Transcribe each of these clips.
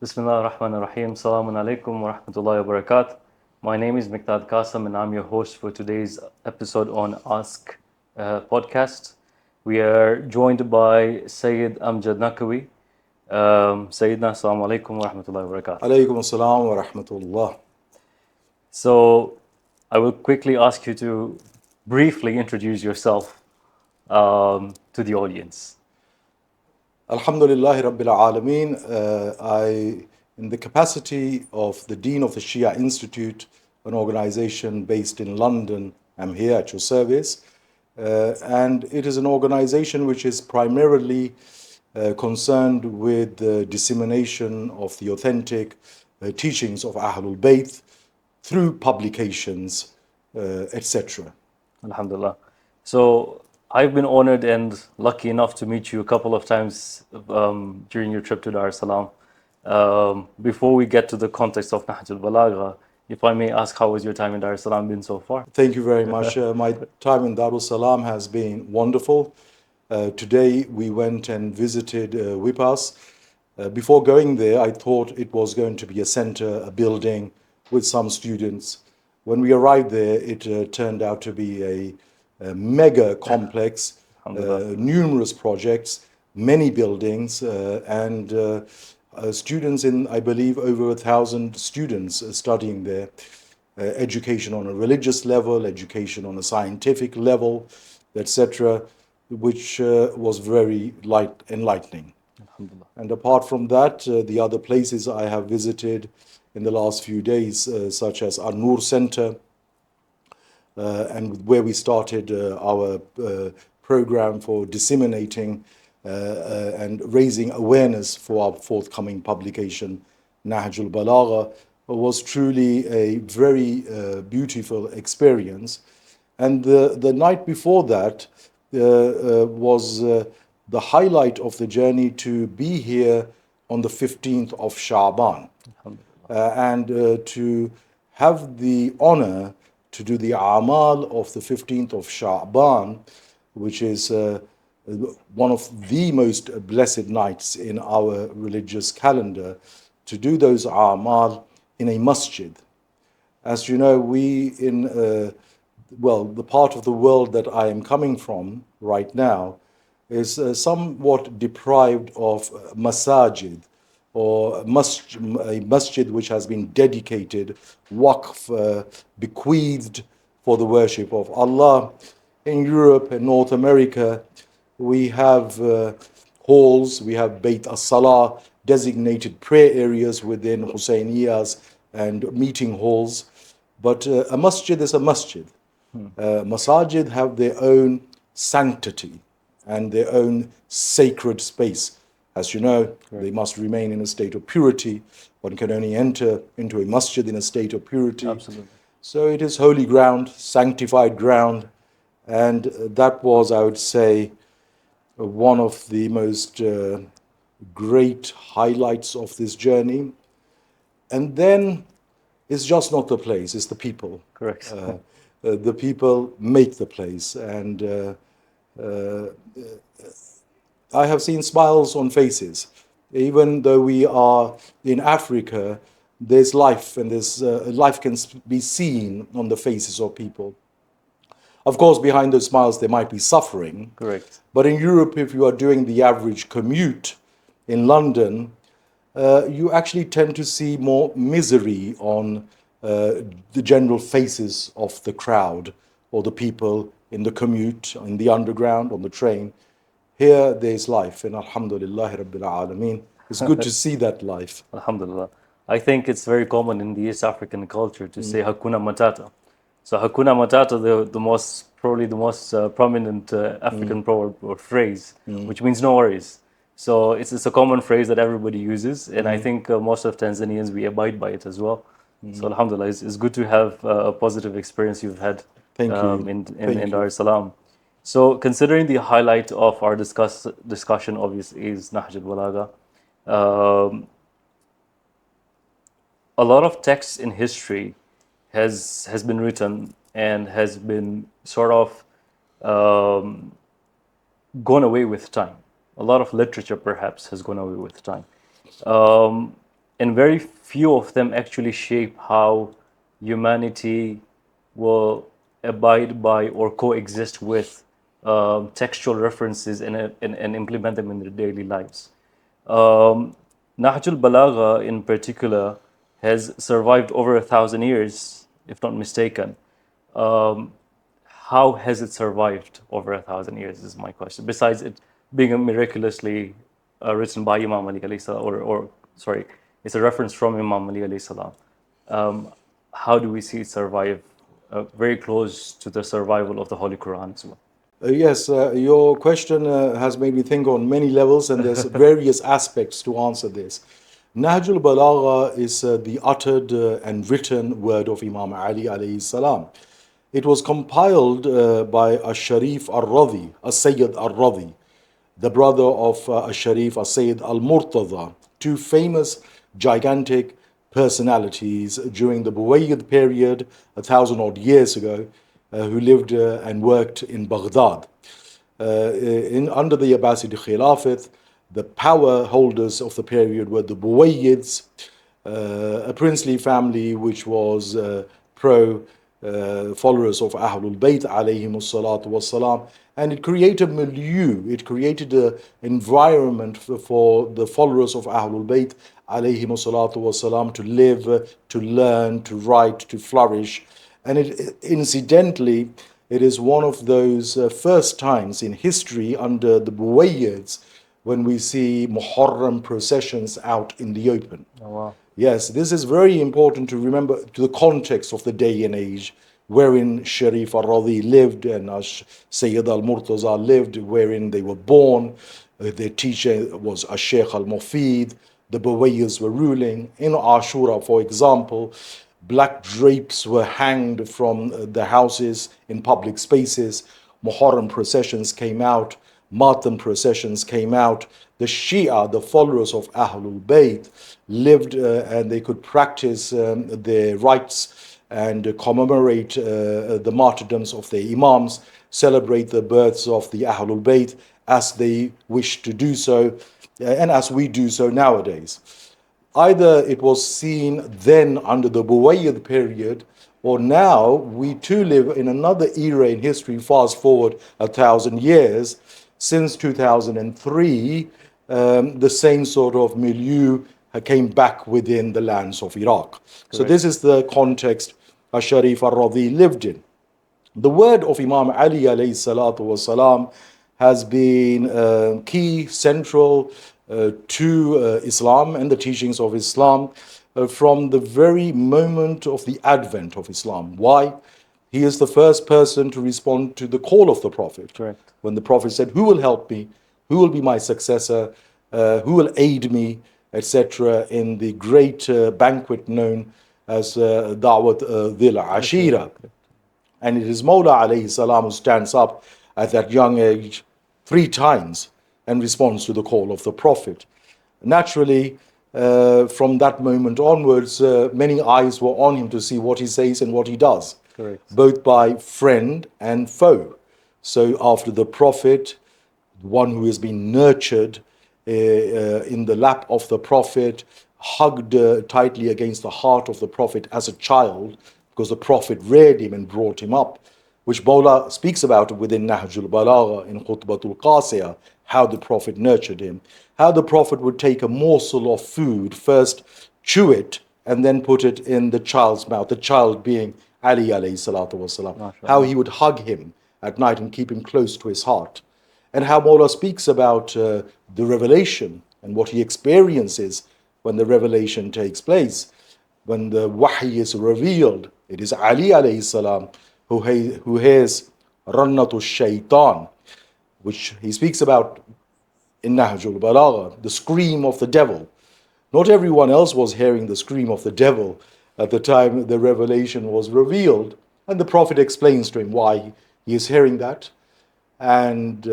Bismillah ar-Rahman ar-Rahim. Assalamu alaikum wa rahmatullahi wa barakatuh. My name is Miqdad Qasim and I'm your host for today's episode on Ask podcast. We are joined by Sayyid Amjad Naqavi. Sayyidina, assalamu alaikum wa rahmatullahi wa barakatuh. Alaykum assalam wa rahmatullah. So I will quickly ask you to briefly introduce yourself to the audience. Alhamdulillahi Rabbil Alameen. In the capacity of the Dean of the Shia Institute, an organization based in London, I'm here at your service. And it is an organization which is primarily concerned with the dissemination of the authentic teachings of Ahlul Bayt through publications, etc. Alhamdulillah. So I've been honored and lucky enough to meet you a couple of times during your trip to Dar es Salaam. Before we get to the context of Nahj al Balāghah, if I may ask, how was your time in Dar es Salaam been so far? Thank you very much. My time in Dar es Salaam has been wonderful. Today we went and visited Wipas. Before going there, I thought it was going to be a center, a building with some students. When we arrived there, it turned out to be a mega complex, numerous projects, many buildings, and students in, I believe, over 1,000 students studying there. Education on a religious level, education on a scientific level, etc., which was very enlightening. And apart from that, the other places I have visited in the last few days, such as An-Nur Center, and where we started our program for disseminating and raising awareness for our forthcoming publication, Nahj al Balāghah, was truly a very beautiful experience. And the night before that was the highlight of the journey to be here on the 15th of Sha'ban and to have the honor to do the amal of the 15th of Sha'ban, which is one of the most blessed nights in our religious calendar, to do those amal in a masjid. As you know, we in the part of the world that I am coming from right now is somewhat deprived of masajid, or a masjid which has been dedicated, waqf, bequeathed for the worship of Allah. In Europe and North America, we have halls, we have Bayt as-Salah, designated prayer areas within Husayniyas and meeting halls. But a masjid is a masjid. Masajid have their own sanctity and their own sacred space. As you know, they must remain in a state of purity. One can only enter into a masjid in a state of purity. Absolutely. So it is holy ground, sanctified ground, and that was, I would say, one of the most great highlights of this journey. And then it's just not the place, it's the people. Correct. The people make the place, and I have seen smiles on faces. Even though we are in Africa, there's life, and there's life can be seen on the faces of people. Of course, behind those smiles, there might be suffering. Correct. But in Europe, if you are doing the average commute in London, you actually tend to see more misery on the general faces of the crowd or the people in the commute, in the underground, on the train. Here, there's life, and Alhamdulillah Rabbil Alameen. It's good to see that life. Alhamdulillah. I think it's very common in the East African culture to say Hakuna Matata. So Hakuna Matata, probably the most prominent African proverb or phrase, which means no worries. So it's a common phrase that everybody uses, and I think most of Tanzanians, we abide by it as well. So Alhamdulillah, it's good to have a positive experience you've had Thank you. in Dar es Salaam. So considering the highlight of our discussion obviously is Nahj al Balāghah, a lot of text in history has been written and has been sort of gone away with time. A lot of literature perhaps has gone away with time. and very few of them actually shape how humanity will abide by or coexist with textual references and implement them in their daily lives. Nahj al Balāghah in particular has survived over 1,000 years, if not mistaken. Um, how has it survived over 1,000 years is my question. Besides it being a miraculously written by Imam Ali alayhi salam, or sorry, it's a reference from Imam Ali alayhi salam. How do we see it survive? Very close to the survival of the Holy Quran as well. Yes, your question has made me think on many levels, and there's various aspects to answer this. Nahj al Balāghah is the uttered and written word of Imam Ali alayhi salam. It was compiled by Al-Sharif al-Radhi, Sayyid al-Radhi, the brother of Al-Sharif Sayyid al-Murtada, two famous gigantic personalities during the Buwayyid period, 1,000 odd years ago, who lived and worked in Baghdad. Under the Abbasid Khilafat, the power holders of the period were the Buwayyids, a princely family which was pro followers of Ahlul Bayt alayhim salatu wassalam, and it created milieu, it created an environment for the followers of Ahlul Bayt alayhim salatu wassalam to live, to learn, to write, to flourish. And incidentally, it is one of those first times in history under the Buwayyids when we see Muharram processions out in the open. Oh, wow. Yes, this is very important to remember to the context of the day and age wherein Sharif al-Radhi lived and Sayyid al-Murtaza lived, wherein they were born. Their teacher was Sheikh al-Mufid. The Buwayyids were ruling. In Ashura, for example, black drapes were hanged from the houses in public spaces. Muharram processions came out. Matam processions came out. The Shia, the followers of Ahlul Bayt, lived and they could practice their rites and commemorate the martyrdoms of their Imams, celebrate the births of the Ahlul Bayt as they wish to do so, and as we do so nowadays. Either it was seen then under the Buwayyid period, or now we too live in another era in history, fast forward 1,000 years, since 2003, the same sort of milieu came back within the lands of Iraq. Correct. So this is the context Al-Sharif al-Radhi lived in. The word of Imam Ali alayhi salatu wasalam has been key, central to Islam and the teachings of Islam from the very moment of the advent of Islam. Why? He is the first person to respond to the call of the Prophet. Correct. When the Prophet said, "Who will help me? Who will be my successor? Who will aid me?" etc. in the great banquet known as Da'wat Dhil Ashira. And it is Mawla alayhi salam who stands up at that young age 3 times and responds to the call of the Prophet. Naturally, from that moment onwards, many eyes were on him to see what he says and what he does. Correct. Both by friend and foe. So after the Prophet, one who has been nurtured in the lap of the Prophet, hugged tightly against the heart of the Prophet as a child, because the Prophet reared him and brought him up, which Mawla speaks about within Nahj al Balāghah in Khutbatul Qasiyah, how the Prophet nurtured him, how the Prophet would take a morsel of food, first chew it, and then put it in the child's mouth, the child being Ali alayhi salatu wasalam, how he would hug him at night and keep him close to his heart. And how Mawla speaks about the revelation and what he experiences when the revelation takes place. When the wahy is revealed, it is Ali alayhi salam who hears Rannatul Shaitan, which he speaks about in Nahj al Balāghah, the scream of the devil. Not everyone else was hearing the scream of the devil at the time the revelation was revealed. And the Prophet explains to him why he is hearing that and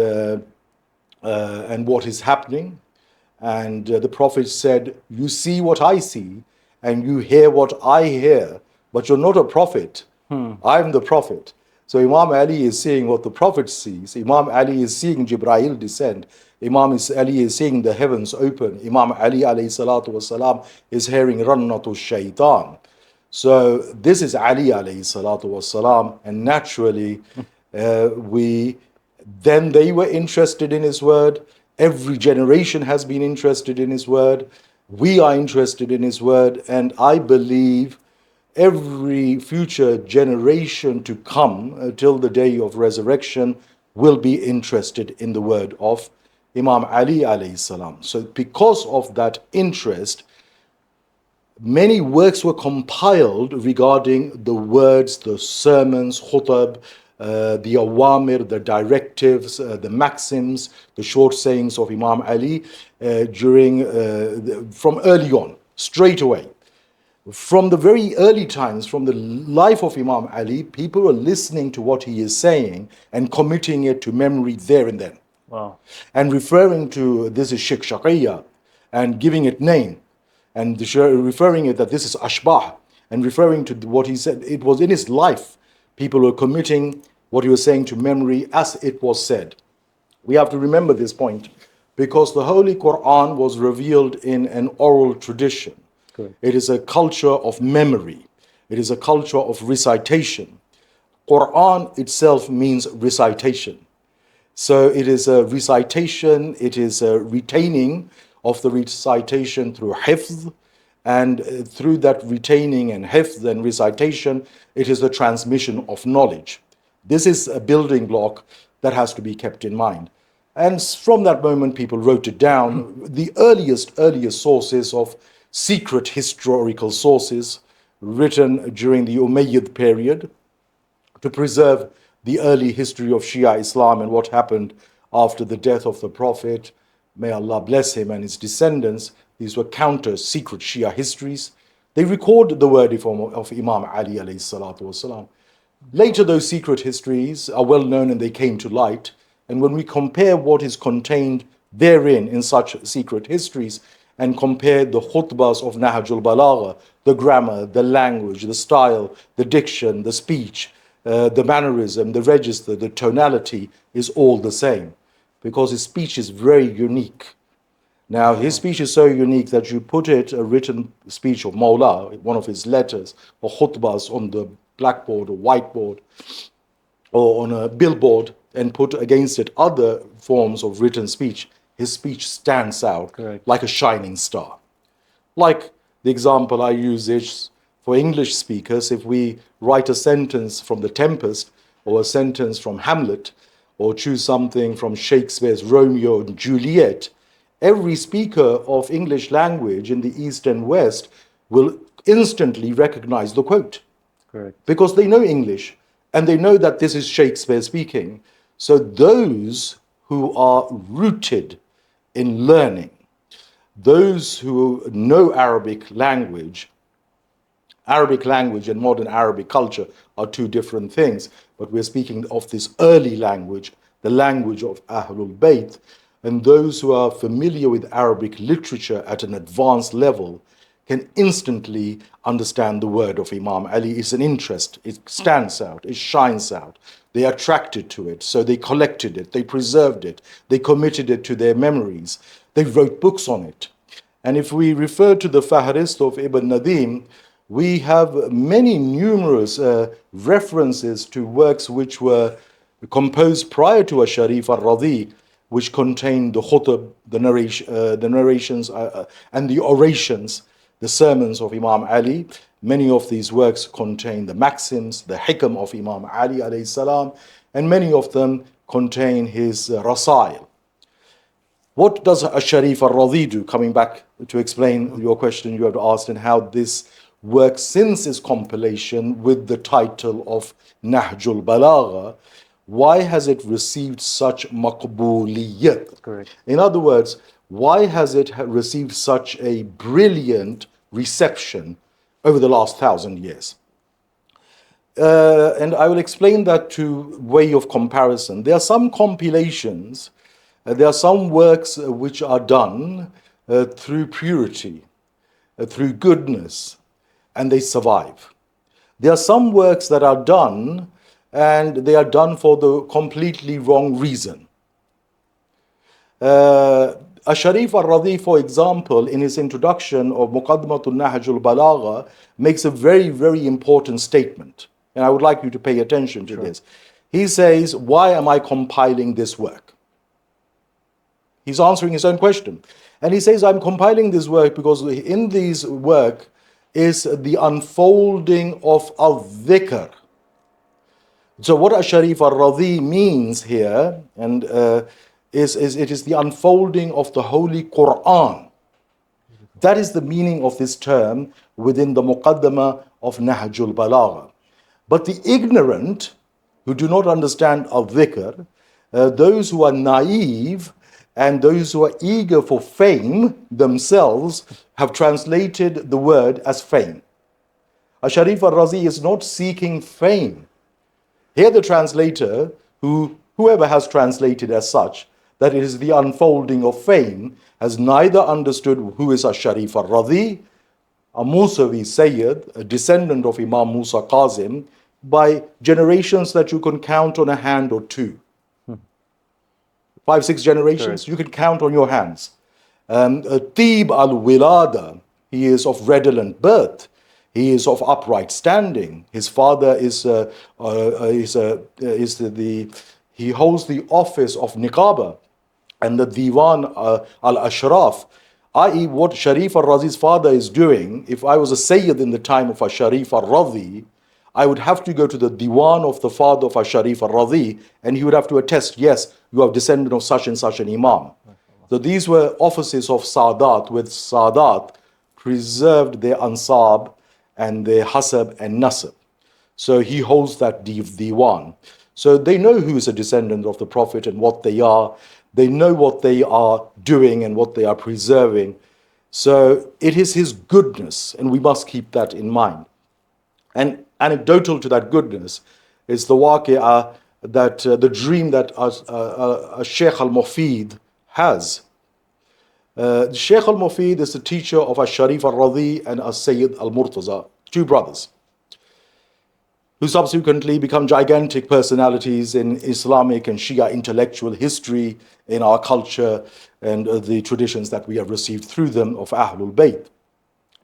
what is happening. And the Prophet said, "You see what I see and you hear what I hear, but you're not a prophet. I'm the Prophet." So Imam Ali is seeing what the Prophet sees. Imam Ali is seeing Jibreel descend. Ali is seeing the heavens open. Imam Ali alayhi salatu wasalam is hearing Rannatu Shaitan. So this is Ali alayhi salatu wasalam, and naturally then they were interested in his word. Every generation has been interested in his word. We are interested in his word, and I believe every future generation to come till the day of resurrection will be interested in the word of Imam Ali alayhi salam. So because of that interest, many works were compiled regarding the words, the sermons, khutab, the awamir, the directives, the maxims, the short sayings of Imam Ali from early on, straight away. From the very early times, from the life of Imam Ali, people were listening to what he is saying and committing it to memory there and then. Wow. And referring to this is Shaqiyya and giving it name and referring it that this is Ashbah and referring to what he said. It was in his life. People were committing what he was saying to memory as it was said. We have to remember this point because the Holy Quran was revealed in an oral tradition. Correct. It is a culture of memory. It is a culture of recitation. Quran itself means recitation. So it is a recitation, it is a retaining of the recitation through hifz, and through that retaining and hifz and recitation, it is the transmission of knowledge. This is a building block that has to be kept in mind. And from that moment, people wrote it down. The earliest sources of secret historical sources written during the Umayyad period to preserve the early history of Shia Islam and what happened after the death of the Prophet. May Allah bless him and his descendants. These were counter secret Shia histories. They record the word of Imam Ali alayhi salatu wasalam. Later, those secret histories are well known and they came to light. And when we compare what is contained therein in such secret histories and compare the khutbahs of Nahj al Balāghah, the grammar, the language, the style, the diction, the speech, the mannerism, the register, the tonality is all the same because his speech is very unique. Now, his speech is so unique that you put it, a written speech of Mawla, one of his letters or khutbahs on the blackboard or whiteboard or on a billboard and put against it other forms of written speech. His speech stands out Correct. like a shining star. Like the example I use is for English speakers, if we write a sentence from The Tempest or a sentence from Hamlet or choose something from Shakespeare's Romeo and Juliet, every speaker of English language in the East and West will instantly recognize the quote. Correct. Because they know English and they know that this is Shakespeare speaking. So those who are rooted in learning, those who know Arabic language and modern Arabic culture are two different things, but we're speaking of this early language, the language of Ahlul Bayt, and those who are familiar with Arabic literature at an advanced level can instantly understand the word of Imam Ali. It's an interest, it stands out, it shines out. They are attracted to it, so they collected it, they preserved it, they committed it to their memories, they wrote books on it. And if we refer to the Fahrist of Ibn Nadim, we have many numerous references to works which were composed prior to Sharif al-Radhi, which contained the khutab, the narrations and the orations, the sermons of Imam Ali. Many of these works contain the maxims, the hikam of Imam Ali alayhi salam, and many of them contain his rasail. What does Sharif al-Radhi do? Coming back to explain your question you have asked and how this work since its compilation with the title of Nahj al Balāghah, why has it received such maqbooliyat? Correct. In other words, why has it received such a brilliant reception over the last 1,000 years? And I will explain that to way of comparison. There are some compilations, there are some works which are done through purity, through goodness, and they survive. There are some works that are done and they are done for the completely wrong reason. Sharif al-Radhi, for example, in his introduction of Muqaddimatul Nahj al Balāghah, makes a very, very important statement. And I would like you to pay attention to this. He says, why am I compiling this work? He's answering his own question. And he says, I'm compiling this work because in this work is the unfolding of al-dhikr. So what Sharif al-Radhi means here, and it is the unfolding of the Holy Quran. That is the meaning of this term within the Muqaddamah of Nahj al Balāghah. But the ignorant, who do not understand al-dhikr, those who are naive and those who are eager for fame themselves, have translated the word as fame. Sharif al-Radhi is not seeking fame. Here the translator, whoever has translated as such, that it is the unfolding of fame, has neither understood who is Sharif al-Radhi, a Musawi Sayyid, a descendant of Imam Musa Kazim, by generations that you can count on a hand or two. 5, 6 generations, Correct. you can count on your hands. Tib al-Wilada, he is of redolent birth. He is of upright standing. His father he holds the office of Niqaba and the Diwan al-Ashraf, i.e. what Sharif al-Radhi's father is doing. If I was a Sayyid in the time of Sharif al-Radhi, I would have to go to the Diwan of the father of Sharif al-Radhi, and he would have to attest, yes, you are descendant of such and such an Imam. So these were offices of Sadat, with Sadat preserved their ansab and their hasab and nasab. So he holds that Diwan. So they know who is a descendant of the Prophet and what they are. They know what they are doing and what they are preserving. So it is his goodness, and we must keep that in mind. And anecdotal to that goodness is the waqi'ah, that the dream that Shaykh al-Mufid has. Shaykh al-Mufid is the teacher of Sharif al-Radhi and Sayyid al-Murtaza, 2 brothers, who subsequently become gigantic personalities in Islamic and Shia intellectual history, in our culture and the traditions that we have received through them of Ahlul Bayt.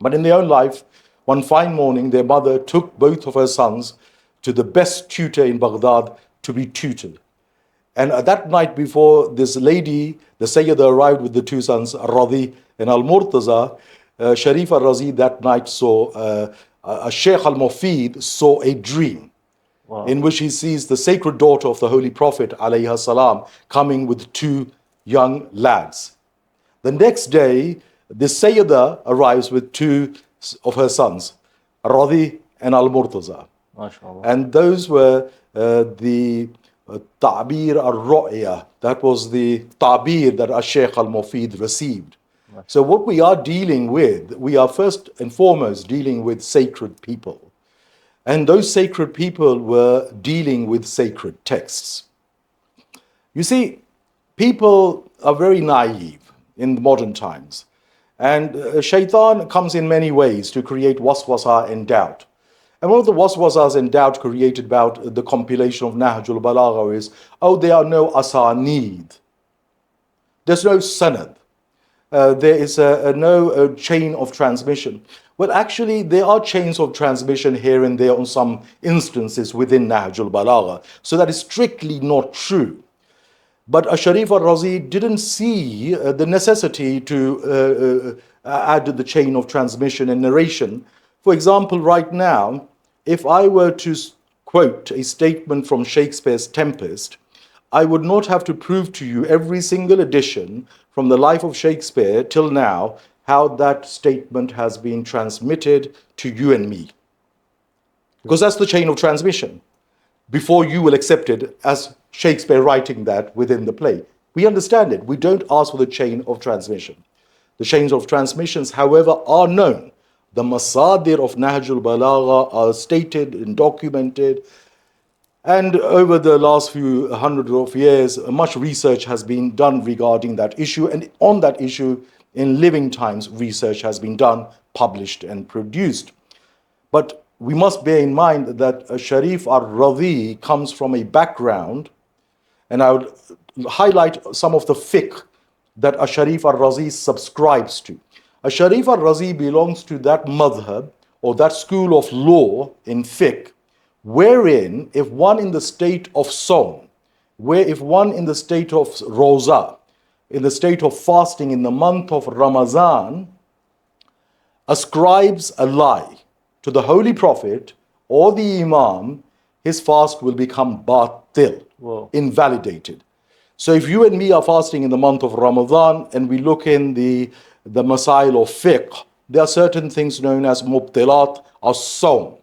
But in their own life, one fine morning, their mother took both of her sons to the best tutor in Baghdad to be tutored. And that night before this lady, the Sayyida, arrived with the 2 sons, Radhi and Al-Murtaza, Sharif al-Radhi that night saw, Shaykh al-Mufid saw a dream. Wow. In which he sees the sacred daughter of the Holy Prophet alayhi salam coming with 2 young lads. The next day, the Sayyida arrives with 2 of her sons, Radhi and Al-Murtaza. And those were the Ta'bir al-Ru'ya. That was the Ta'bir that Shaykh al-Mufid received. So what we are dealing with, we are first and foremost dealing with sacred people. And those sacred people were dealing with sacred texts. You see, people are very naive in modern times. And shaitan comes in many ways to create waswasa and doubt. And one of the waswasas and doubt created about the compilation of Nahj al Balāghah is, oh, there are no asanid. There's no sanad. There is no chain of transmission. Well, actually, there are chains of transmission here and there on some instances within Nahj al Balāghah. So that is strictly not true. But Sharif al-Radhi didn't see the necessity to add to the chain of transmission and narration. For example, right now, if I were to quote a statement from Shakespeare's Tempest, I would not have to prove to you every single edition from the life of Shakespeare till now how that statement has been transmitted to you and me. Because that's the chain of transmission. Before you will accept it as Shakespeare writing that within the play. We understand it. We don't ask for the chain of transmission. The chains of transmissions, however, are known. The masadir of Nahj al Balāghah are stated and documented. And over the last few hundred of years, much research has been done regarding that issue. And on that issue, in living times, research has been done, published and produced. But we must bear in mind that Sharif al-Radhi comes from a background, and I would highlight some of the fiqh that Sharif al-Razi subscribes to. Sharif al-Razi belongs to that madhab, or that school of law in fiqh, wherein if one in the state of Sawm, where if one in the state of Roza, in the state of fasting in the month of Ramadan, ascribes a lie to the Holy Prophet or the Imam, his fast will become batil, invalidated. So if you and me are fasting in the month of Ramadan and we look in the masail of fiqh, there are certain things known as mubtilat as-sawm.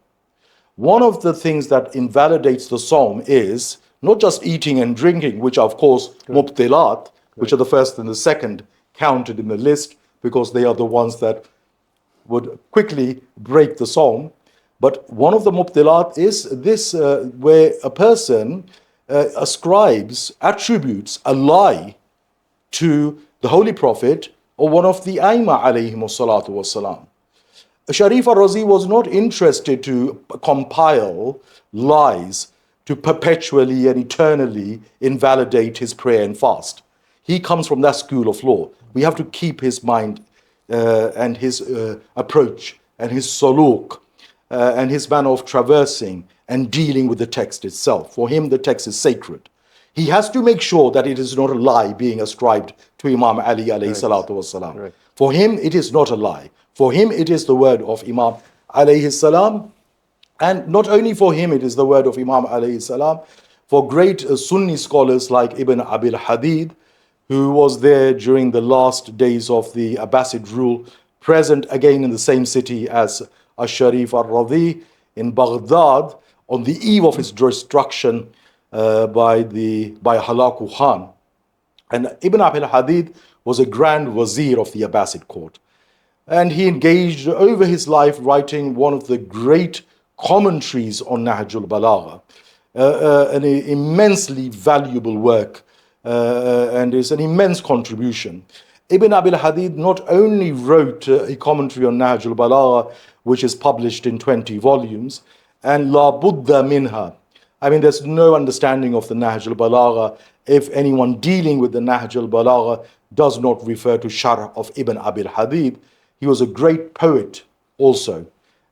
One of the things that invalidates the sawm is not just eating and drinking, which are of course mubtilat, which are the first and the second counted in the list because they are the ones that would quickly break the sawm. But one of the mubtilat is this, where a person attributes a lie to the Holy Prophet or one of the Aima alayhimu salatu wassalam. Sharif al-Razi was not interested to compile lies to perpetually and eternally invalidate his prayer and fast. He comes from that school of law. We have to keep his mind and his approach and his saluk and his manner of traversing and dealing with the text itself. For him, the text is sacred. He has to make sure that it is not a lie being ascribed to Imam Ali alayhi salatu wasalam. Right. For him, it is not a lie. For him, it is the word of Imam alayhi salam. And not only for him, it is the word of Imam alayhi salam. For great Sunni scholars like Ibn Abil Hadid, who was there during the last days of the Abbasid rule, present again in the same city as Sharif al-Radhi in Baghdad, on the eve of his destruction by Halaku Khan. And Ibn Abil Hadid was a grand wazir of the Abbasid court. And he engaged over his life writing one of the great commentaries on Nahj al Balāghah, an immensely valuable work, and is an immense contribution. Ibn Abil Hadid not only wrote a commentary on Nahj al Balāghah, which is published in 20 volumes, and La Buddha Minha. I mean, there's no understanding of the Nahj al Balāghah if anyone dealing with the Nahj al Balāghah does not refer to Sharh of Ibn Abil Hadid. He was a great poet also,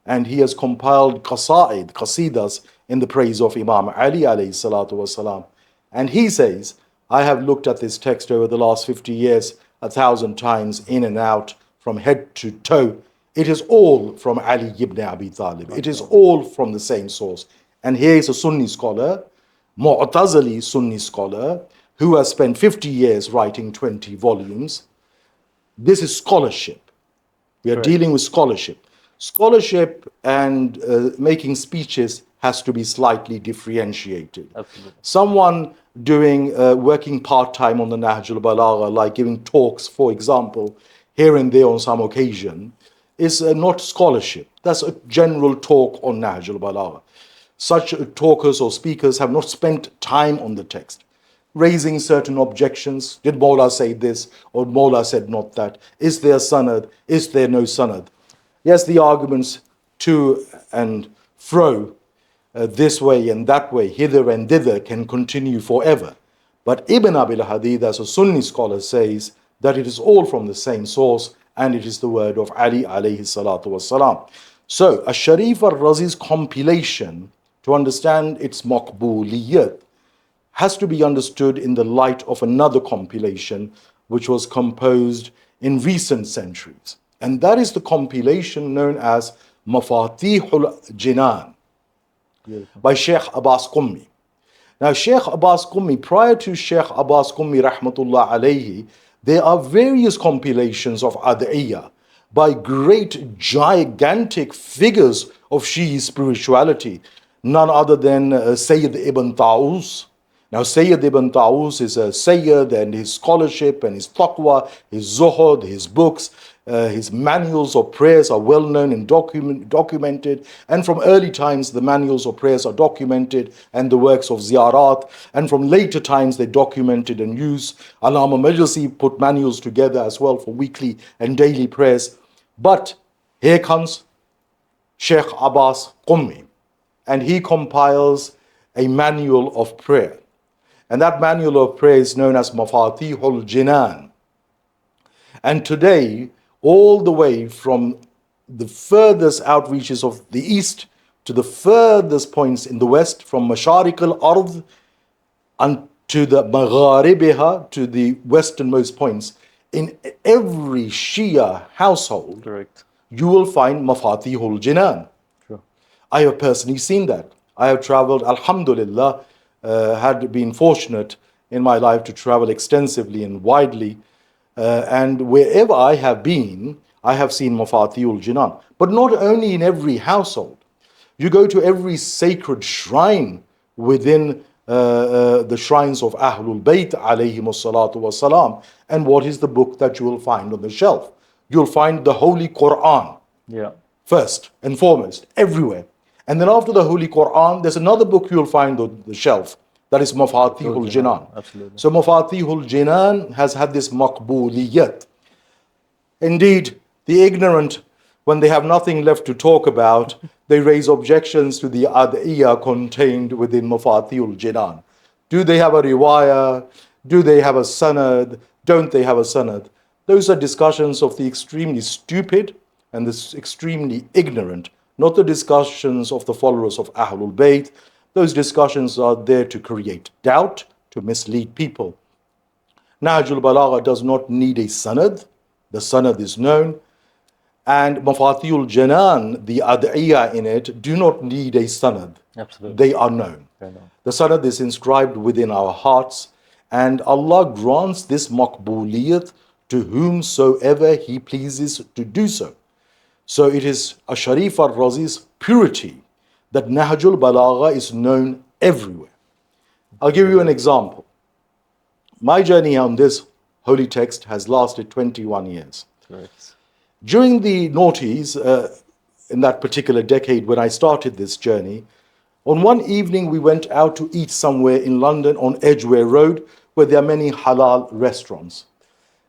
and he has compiled qasidas in the praise of Imam Ali alayhi salatu wasalam. And he says, I have looked at this text over the last 50 years 1,000 times in and out from head to toe. It is all from Ali ibn Abi Talib. It is all from the same source. And here is a Sunni scholar, Mu'tazili Sunni scholar, who has spent 50 years writing 20 volumes. This is scholarship. We are dealing with scholarship. Scholarship and making speeches has to be slightly differentiated. Absolutely. Someone doing working part-time on the Nahj al Balāghah, like giving talks, for example, here and there on some occasion, is not scholarship. That's a general talk on Nahj al Balāghah. Such talkers or speakers have not spent time on the text, raising certain objections. Did Mawla say this, or Mawla said not that? Is there sanad? Is there no sanad? Yes, the arguments to and fro, this way and that way, hither and thither, can continue forever. But Ibn Abil Hadid, as a Sunni scholar, says that it is all from the same source, and it is the word of Ali alayhi salatu wassalam. So, Sharif al-Razi's compilation, to understand its maqbuliyat, has to be understood in the light of another compilation which was composed in recent centuries. And that is the compilation known as Mafatihul Jinan by Sheikh Abbas Qummi. Now, Sheikh Abbas Qummi, prior to Sheikh Abbas Qummi rahmatullah alayhi, there are various compilations of ad'iyah by great gigantic figures of Shi'i spirituality, none other than Sayyid Ibn Ta'us. Now, Sayyid Ibn Ta'us is a Sayyid, and his scholarship and his taqwa, his zuhud, his books, his manuals of prayers are well known and documented. And from early times, the manuals of prayers are documented, and the works of ziyarat. And from later times, they documented and used. Allama Majlisi put manuals together as well for weekly and daily prayers. But here comes Sheikh Abbas Qummi, and he compiles a manual of prayer. And that manual of prayer is known as Mafatihul Jinan. And today, all the way from the furthest outreaches of the east to the furthest points in the west, from Masharik al-Ard to the Magharibiha, to the westernmost points, in every Shia household, Correct. you will find Mafatihul Jinan. True. I have personally seen that. I have traveled, alhamdulillah, had been fortunate in my life to travel extensively and widely. And wherever I have been, I have seen Mafatihul Jinan. But not only in every household. You go to every sacred shrine within the shrines of Ahlul Bayt alayhimus salatu wassalam. And what is the book that you will find on the shelf? You'll find the Holy Quran. Yeah. First and foremost, everywhere. And then after the Holy Quran, there's another book you'll find on the shelf. That is Mafatihul Jinan. Absolutely. So Mafatihul Jinan has had this maqbuliyat. Indeed, the ignorant, when they have nothing left to talk about, they raise objections to the ad'iyah contained within Mafatihul Jinan. Do they have a riwayah? Do they have a sanad? Don't they have a sanad? Those are discussions of the extremely stupid and the extremely ignorant, not the discussions of the followers of Ahlul Bayt. Those discussions are there to create doubt, to mislead people. Nahj al Balāghah does not need a sanad. The sanad is known. And Mafatihul Jinan, the ad'iyah in it, do not need a sanad. Absolutely. They are known. The sanad is inscribed within our hearts, and Allah grants this maqbuliyat to whomsoever He pleases to do so. So it is a Sharif al-Razi's purity that Nahj al Balāghah is known everywhere. I'll give you an example. My journey on this holy text has lasted 21 years. Correct. During the noughties, in that particular decade when I started this journey, on one evening we went out to eat somewhere in London on Edgware Road, where there are many halal restaurants.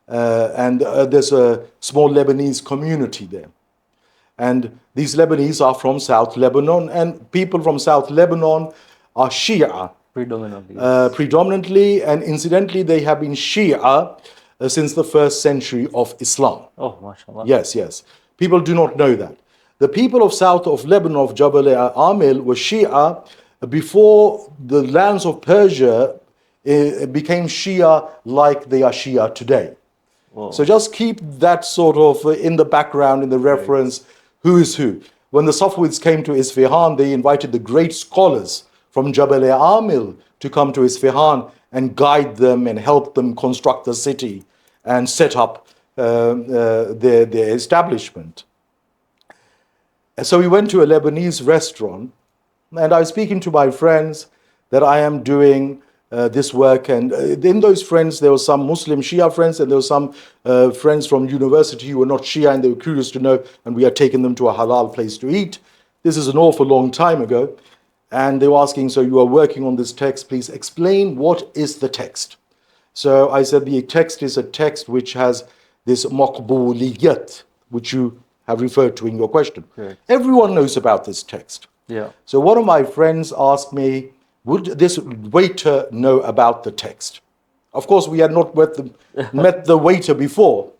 And there's a small Lebanese community there. And these Lebanese are from South Lebanon, and people from South Lebanon are Shia. Predominantly. Predominantly, and incidentally, they have been Shia since the 1st century of Islam. Oh, mashallah. Yes, yes. People do not know that. The people of south of Lebanon, of Jabal Amil, were Shia before the lands of Persia became Shia like they are Shia today. Whoa. So just keep that sort of in the background, in the reference, who is who. When the Safavids came to Isfahan, they invited the great scholars from Jabal Amil to come to Isfahan and guide them and help them construct the city and set up their establishment. And so we went to a Lebanese restaurant, and I was speaking to my friends that I am doing this work, and in those friends there were some Muslim Shia friends, and there were some friends from university who were not Shia, and they were curious to know, and we had taken them to a halal place to eat. This is an awful long time ago. And they were asking, so you are working on this text, please explain what is the text. So I said the text is a text which has this maqbuliyat, which you have referred to in your question. Correct. Everyone knows about this text. Yeah. So one of my friends asked me, would this waiter know about the text? Of course, we had not met the waiter before.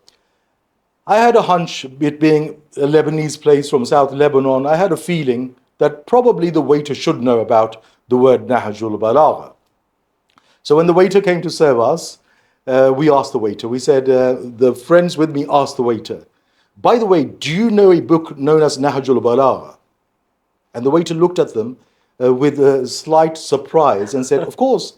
I had a hunch, it being a Lebanese place from South Lebanon, I had a feeling that probably the waiter should know about the word Nahj al Balāghah. So when the waiter came to serve us, we asked the waiter, we said, the friends with me asked the waiter, by the way, do you know a book known as Nahj al Balāghah? And the waiter looked at them with a slight surprise and said, of course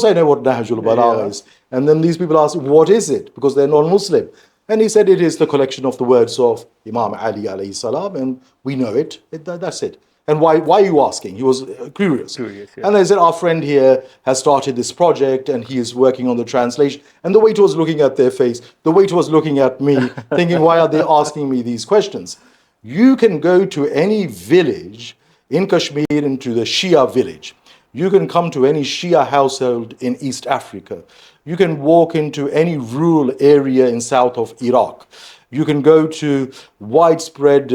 I know what Nahj al Balāghah is. And then these people asked, what is it? Because they're non-Muslim. And he said, it is the collection of the words of Imam ʿAlī alayhi salam, and we know it. That's it. And why are you asking? He was curious. Yeah. And they said, our friend here has started this project and he is working on the translation. And the waiter was looking at their face. The waiter was looking at me, thinking, why are they asking me these questions? You can go to any village in Kashmir, into the Shia village. You can come to any Shia household in East Africa. You can walk into any rural area in south of Iraq. You can go to widespread,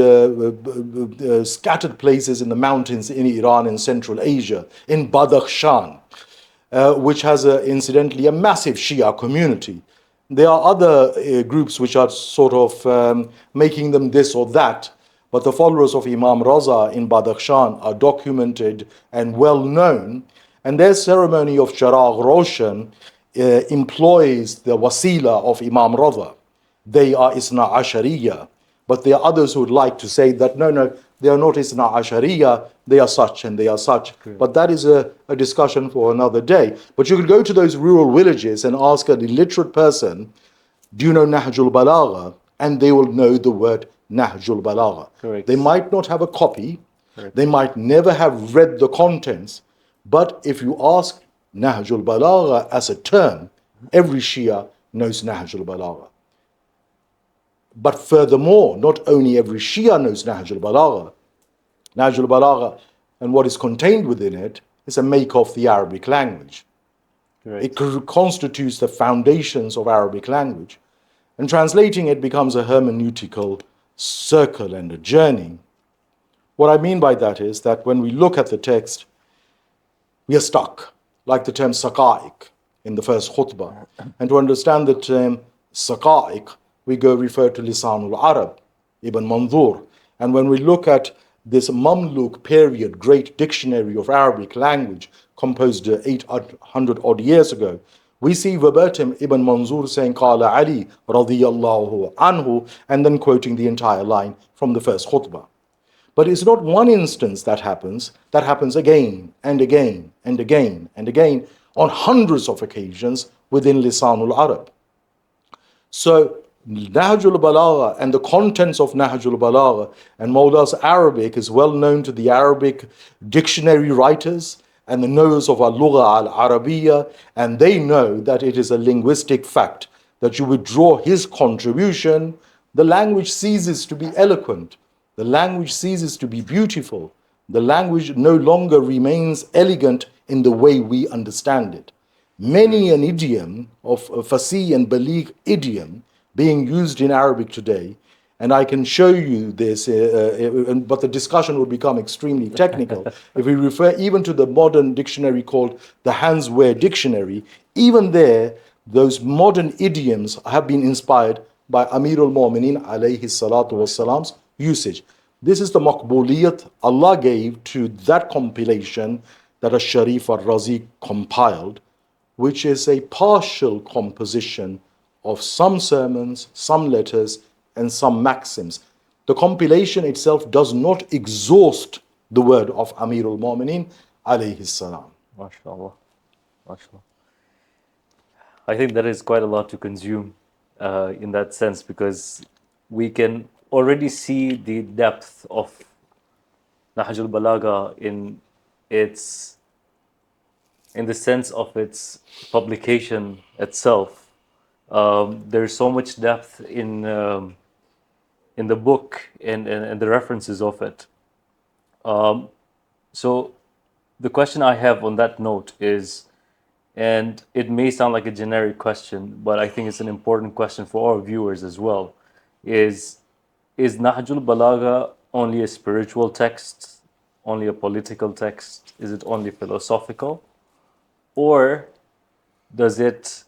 scattered places in the mountains in Iran and Central Asia, in Badakhshan, which has, incidentally, a massive Shia community. There are other groups which are sort of making them this or that, but the followers of Imam Raza in Badakhshan are documented and well known, and their ceremony of Charagh Roshan employs the wasila of Imam Raza. They are Isna Ashariya, but there are others who would like to say that no, they are not Isna Ashariya, they are such and they are such. Okay. But that is a discussion for another day. But you can go to those rural villages and ask an illiterate person, do you know Nahj al Balāghah? And they will know the word Nahj al Balāghah. Correct. They might not have a copy, correct, they might never have read the contents, but if you ask Nahj al Balāghah as a term, every Shia knows Nahj al Balāghah. But furthermore, not only every Shia knows Nahj al Balāghah, Nahj al Balāghah and what is contained within it is a make of the Arabic language. Correct. It constitutes the foundations of Arabic language. And translating it becomes a hermeneutical circle and a journey. What I mean by that is that when we look at the text, we are stuck, like the term saqa'iq in the first khutbah. And to understand the term saqa'iq, we go refer to Lisan al-Arab, Ibn Manzur. And when we look at this Mamluk period, great dictionary of Arabic language, composed 800 odd years ago, we see verbatim Ibn Manzur saying, Qala ʿAlī radiyallahu anhu, and then quoting the entire line from the first khutbah. But it's not one instance that happens again and again and again and again on hundreds of occasions within Lisan al-Arab. So Nahj al Balāghah and the contents of Nahj al Balāghah and Mawla's Arabic is well known to the Arabic dictionary writers and the knowers of al-Lugha al-Arabiya, and they know that it is a linguistic fact that you withdraw his contribution, the language ceases to be eloquent, the language ceases to be beautiful, the language no longer remains elegant in the way we understand it. Many an idiom of Fasih and Baligh idiom being used in Arabic today, and I can show you this, but the discussion would become extremely technical. If we refer even to the modern dictionary called the Hansware Dictionary, even there, those modern idioms have been inspired by Amir al-Mu'mineen alayhi salatu wassalam's usage. This is the maqbuliyat Allah gave to that compilation that Sharif al-Razi compiled, which is a partial composition of some sermons, some letters, and some maxims. The compilation itself does not exhaust the word of Amir al-Mu'mineen alayhi salam. MashaAllah. MashaAllah. I think there is quite a lot to consume in that sense, because we can already see the depth of Nahj al Balāghah in the sense of its publication itself. There's so much depth in the book and the references of it. So the question I have on that note is, and it may sound like a generic question, but I think it's an important question for our viewers as well, is Nahj al Balāghah only a spiritual text, only a political text? Is it only philosophical? Or does it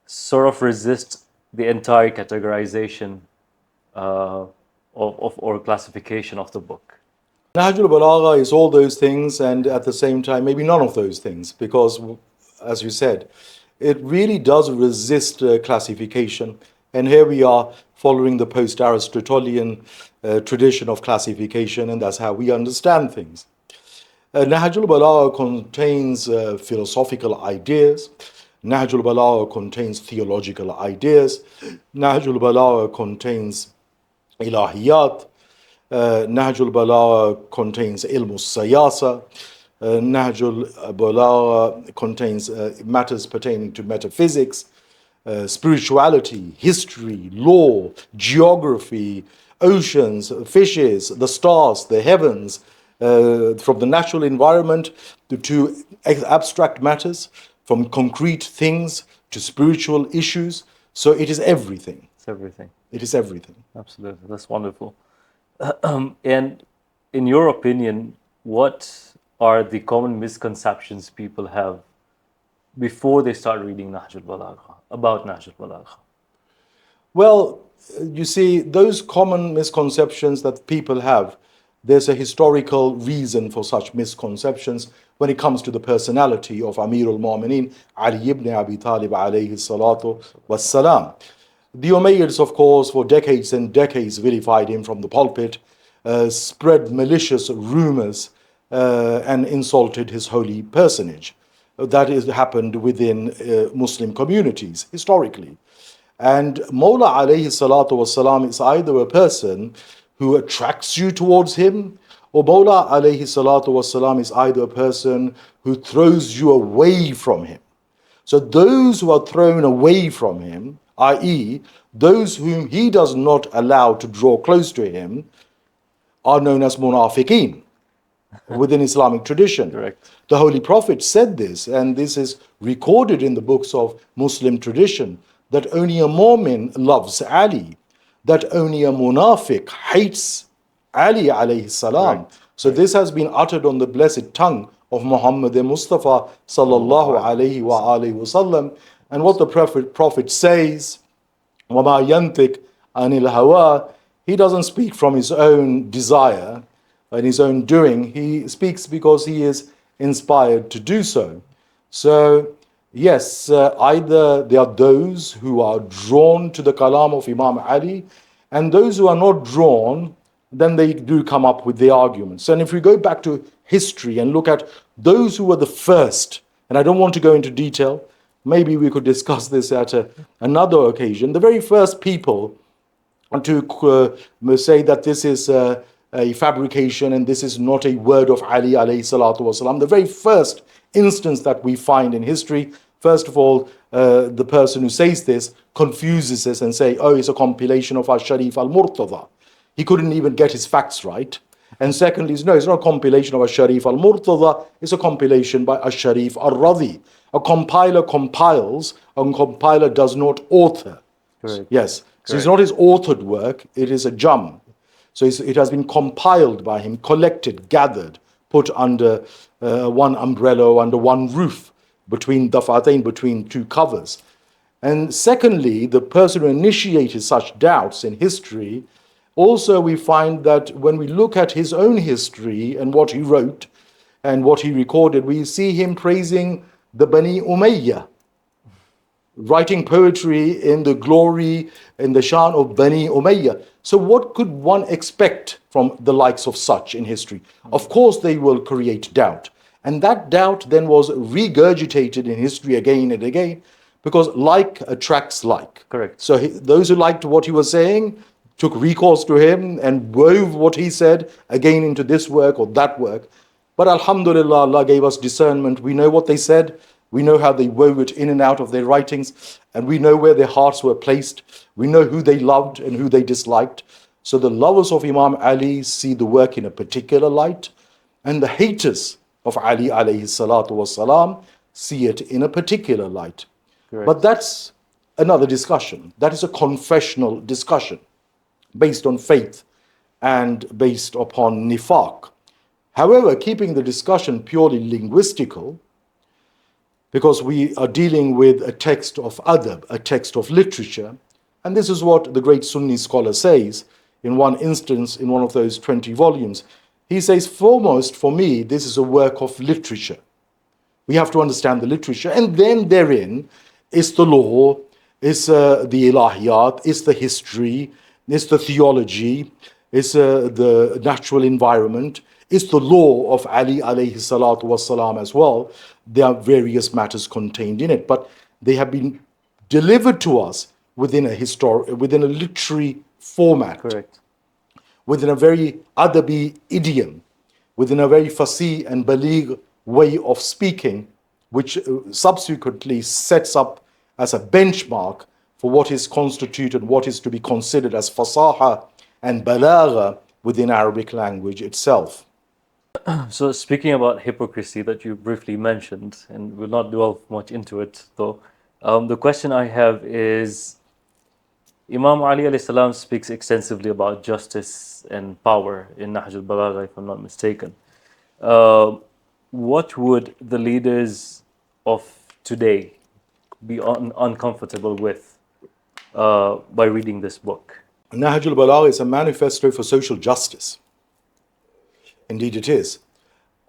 sort of resist the entire categorization or classification of the book? Nahj al Balāghah is all those things, and at the same time maybe none of those things, because as you said, it really does resist classification. And here we are following the post-Aristotelian tradition of classification, and that's how we understand things. Nahj al Balāghah contains philosophical ideas. Nahj al Balāghah contains theological ideas. Nahj al Balāghah contains ilahiyat. Nahj al Balāghah contains ilm al-siyasa. Nahj al Balāghah contains matters pertaining to metaphysics, spirituality, history, law, geography, oceans, fishes, the stars, the heavens, from the natural environment to abstract matters, from concrete things to spiritual issues. So it is everything. It's everything. It is everything. Absolutely, that's wonderful. And in your opinion, what are the common misconceptions people have before they start reading Nahj al Balāghah, about Nahj al Balāghah? Well, you see, those common misconceptions that people have, there's a historical reason for such misconceptions when it comes to the personality of Amir al-Mu'mineen, Ali ibn Abi Talib alayhi salatu wassalam. The Umayyads, of course, for decades and decades vilified him from the pulpit, spread malicious rumors, and insulted his holy personage. That has happened within Muslim communities historically. And Mawla alayhi salatu wasalam is either a person who attracts you towards him, or Mawla alayhi salatu wasalam is either a person who throws you away from him. So those who are thrown away from him, i.e., those whom he does not allow to draw close to him, are known as munafiqeen within Islamic tradition. Correct. The Holy Prophet said this, and this is recorded in the books of Muslim tradition, that only a mu'min loves Ali, that only a munafiq hates Ali alayhi salam. Correct. So this has been uttered on the blessed tongue of Muhammad Mustafa sallallahu alayhi wa alihi wasallam. And what the Prophet says, وَمَا يَنْتِقْ عَنِ الْهَوَىٰ, he doesn't speak from his own desire and his own doing. He speaks because he is inspired to do so. So, yes, either there are those who are drawn to the kalam of Imam Ali, and those who are not drawn, then they do come up with the arguments. And if we go back to history and look at those who were the first, and I don't want to go into detail, maybe we could discuss this at another occasion. The very first people to say that this is a fabrication and this is not a word of Ali alayhi salatu wasalam, the very first instance that we find in history, first of all, the person who says this confuses us and say, oh, it's a compilation of Al-Sharif al-Murtada. He couldn't even get his facts right. And secondly, no, it's not a compilation of Al-Sharif al-Murtada, it's a compilation by Al-Sharif al-Radhi. A compiler compiles, a compiler does not author. Correct. Yes, so it's Correct. not his authored work, it is a jam. So it has been compiled by him, collected, gathered, put under one umbrella, under one roof, between dafatain, between two covers. And secondly, the person who initiated such doubts in history, also we find that when we look at his own history and what he wrote and what he recorded, we see him praising the Bani Umayyah, writing poetry in the glory, in the shan of Bani Umayyah. So what could one expect from the likes of such in history? Of course they will create doubt. And that doubt then was regurgitated in history again and again, because like attracts like. Correct. So those who liked what he was saying took recourse to him and wove what he said again into this work or that work. But alhamdulillah, Allah gave us discernment. We know what they said. We know how they wove it in and out of their writings. And we know where their hearts were placed. We know who they loved and who they disliked. So the lovers of Imam Ali see the work in a particular light. And the haters of Ali alayhi salatu wasalam see it in a particular light. Correct. But that's another discussion. That is a confessional discussion based on faith and based upon nifaq. However, keeping the discussion purely linguistical, because we are dealing with a text of adab, a text of literature, and this is what the great Sunni scholar says in one instance in one of those 20 volumes. He says, foremost for me, this is a work of literature. We have to understand the literature, and then therein is the law, is the ilahiyat, is the history, is the theology, is the natural environment, is the law of Ali alayhi salatu wasalam as well. There are various matters contained in it, but they have been delivered to us within a literary format. Correct. Within a very adabi idiom, within a very fasih and baligh way of speaking, which subsequently sets up as a benchmark for what is constituted, what is to be considered as fasaha and balagha within Arabic language itself. So speaking about hypocrisy that you briefly mentioned, and we'll not delve much into it though, the question I have is Imam Ali alayhi salam speaks extensively about justice and power in Nahj al Balāghah, if I'm not mistaken. What would the leaders of today be uncomfortable with by reading this book? Nahj al Balāghah is a manifesto for social justice. Indeed it is.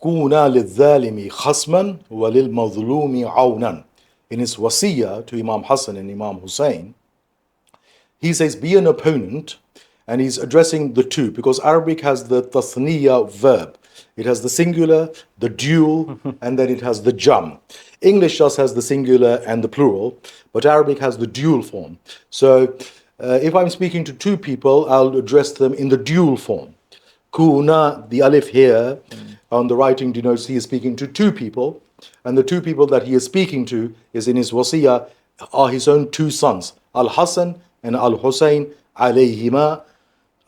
كُونَا لِلظَّالِمِ خَصْمًا وَلِلْمَظْلُومِ عَوْنًا. In his wasiyah to Imam Hassan and Imam Hussein, he says, be an opponent, and he's addressing the two, because Arabic has the tathniya verb. It has the singular, the dual, and then it has the jam. English just has the singular and the plural, but Arabic has the dual form. So if I'm speaking to two people, I'll address them in the dual form. Kuna, the alif here on the writing denotes he is speaking to two people, and the two people that he is speaking to is in his wasiyah are his own two sons, Al-Hassan and Al-Hussein alayhima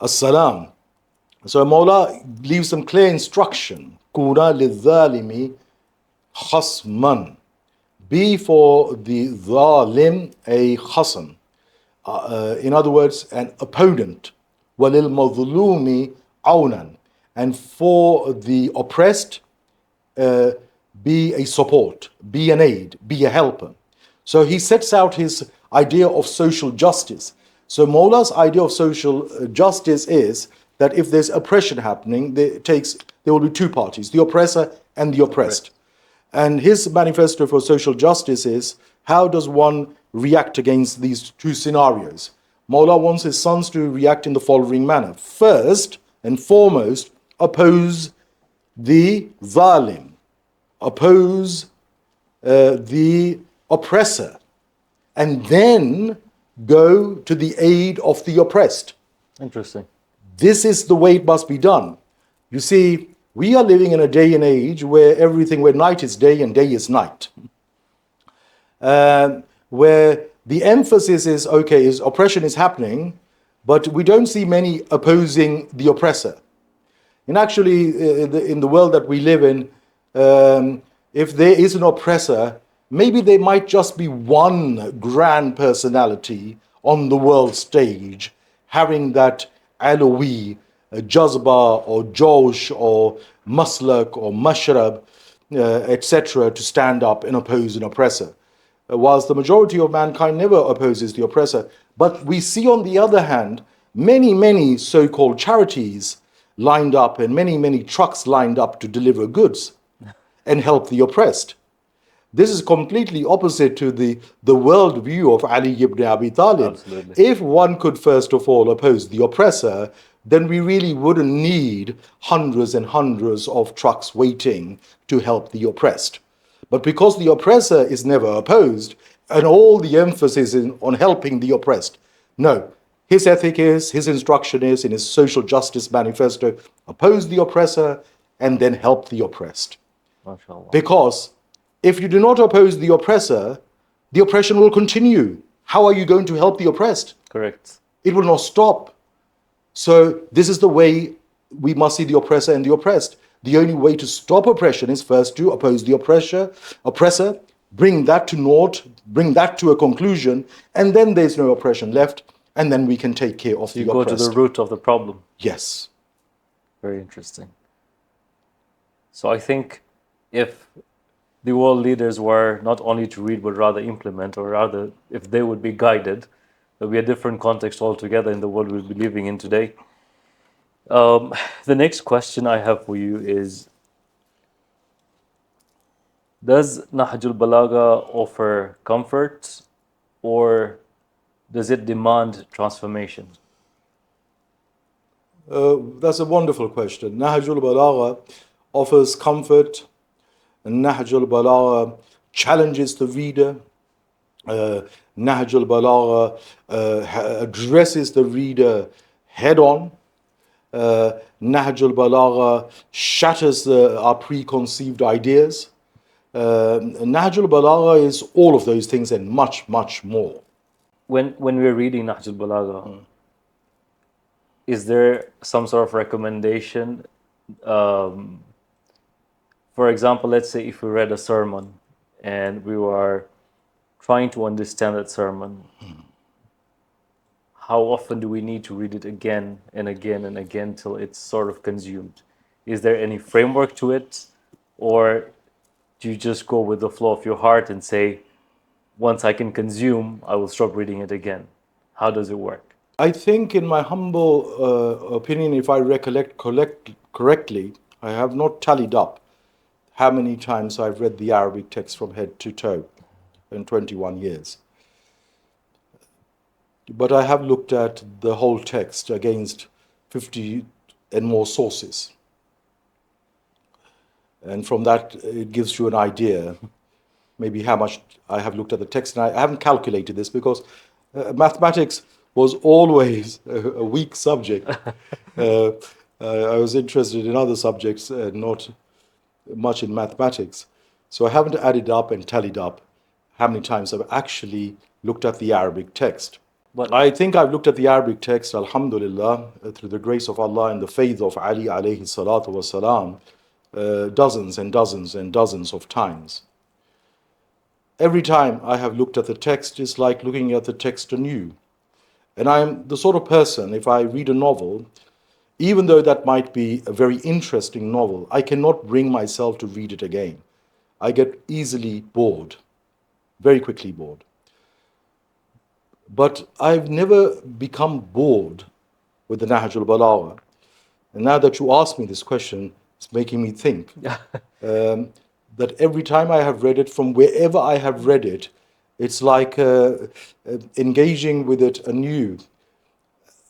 as-salam. So Mawla leaves some clear instruction. Kuna lidhalimi khasman. Be for the dhalim a khasam. In other words, an opponent. Walil madhlumi awnan. And for the oppressed, be a support, be an aid, be a helper. So he sets out his idea of social justice. So Mawla's idea of social justice is that if there's oppression happening, there will be two parties, the oppressor and the oppressed. And his manifesto for social justice is, how does one react against these two scenarios? Mawla wants his sons to react in the following manner. First and foremost, oppose the zalim, oppose the oppressor, and then go to the aid of the oppressed. Interesting. This is the way it must be done. You see, we are living in a day and age where night is day and day is night. Where the emphasis is, okay, is oppression is happening, but we don't see many opposing the oppressor. And actually, in the world that we live in, if there is an oppressor, maybe there might just be one grand personality on the world stage having that Aloui, Jazba or Josh or Maslak or Mashrab, etc., to stand up and oppose an oppressor. Whilst the majority of mankind never opposes the oppressor. But we see, on the other hand, many so-called charities lined up and many trucks lined up to deliver goods and help the oppressed. This is completely opposite to the world view of Ali ibn Abi Talib. Absolutely. If one could first of all oppose the oppressor, then we really wouldn't need hundreds and hundreds of trucks waiting to help the oppressed. But because the oppressor is never opposed, and all the emphasis is on helping the oppressed, no, his ethic is, his instruction is, in his social justice manifesto, oppose the oppressor and then help the oppressed. MashaAllah. Because if you do not oppose the oppressor, the oppression will continue. How are you going to help the oppressed? Correct. It will not stop. So this is the way we must see the oppressor and the oppressed. The only way to stop oppression is first to oppose the oppressor, bring that to naught, bring that to a conclusion, and then there's no oppression left, and then we can take care of the You go oppressed. to the root of the problem. Yes. Very interesting. So I think if the world leaders were not only to read but rather implement, or rather if they would be guided, there would be a different context altogether in the world we'll be living in today. The next question I have for you is, does Nahj al Balāghah offer comfort, or does it demand transformation? That's a wonderful question. Nahj al Balāghah offers comfort, and Nahj al Balāghah challenges the reader. Nahj al Balāghah addresses the reader head on. Nahj al Balāghah shatters our preconceived ideas. Nahj al Balāghah is all of those things and much more. When we're reading Nahj al Balāghah, is there some sort of recommendation? For example, let's say if we read a sermon and we were trying to understand that sermon, how often do we need to read it again and again and again till it's sort of consumed? Is there any framework to it, or do you just go with the flow of your heart and say, once I can consume, I will stop reading it again? How does it work? I think, in my humble opinion, if I recollect correctly, I have not tallied up how many times I've read the Arabic text from head to toe in 21 years. But I have looked at the whole text against 50 and more sources. And from that, it gives you an idea, maybe how much I have looked at the text. And I haven't calculated this because mathematics was always a weak subject. I was interested in other subjects, not much in mathematics. So I haven't added up and tallied up how many times I've actually looked at the Arabic text. But I think I've looked at the Arabic text, alhamdulillah, through the grace of Allah and the faith of Ali alayhi salatu wasalam, dozens and dozens and dozens of times. Every time I have looked at the text, it's like looking at the text anew. And I'm the sort of person, if I read a novel, even though that might be a very interesting novel, I cannot bring myself to read it again. I get easily bored, very quickly bored. But I've never become bored with the Nahj al Balāghah. And now that you ask me this question, it's making me think that every time I have read it, from wherever I have read it, it's like engaging with it anew.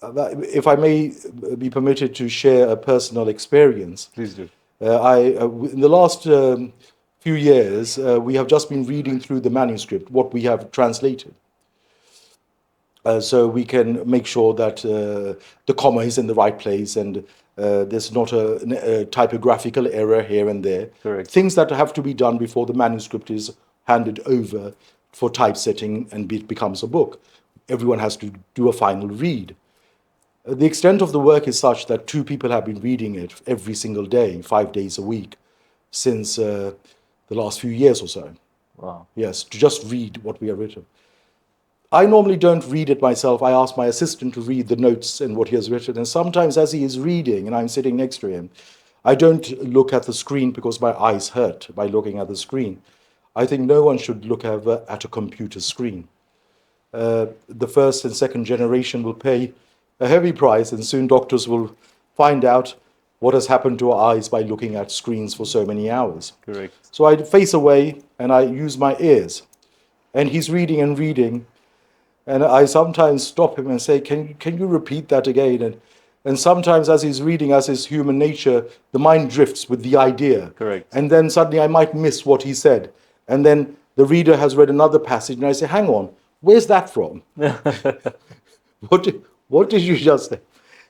If I may be permitted to share a personal experience. Please do. In the last few years, we have just been reading through the manuscript, what we have translated. So we can make sure that the comma is in the right place and there's not a typographical error here and there. Correct. Things that have to be done before the manuscript is handed over for typesetting and it becomes a book. Everyone has to do a final read. The extent of the work is such that 2 people have been reading it every single day, 5 days a week, since the last few years or so. Wow. Yes, to just read what we have written. I normally don't read it myself. I ask my assistant to read the notes and what he has written. And sometimes as he is reading and I'm sitting next to him, I don't look at the screen because my eyes hurt by looking at the screen. I think no one should look ever at a computer screen. The first and second generation will pay a heavy price, and soon doctors will find out what has happened to our eyes by looking at screens for so many hours. Correct. So I face away and I use my ears. And he's reading and reading. And I sometimes stop him and say, can you repeat that again? And sometimes as he's reading, as is human nature, the mind drifts with the idea. Correct. And then suddenly I might miss what he said. And then the reader has read another passage and I say, hang on, where's that from? What did you just say?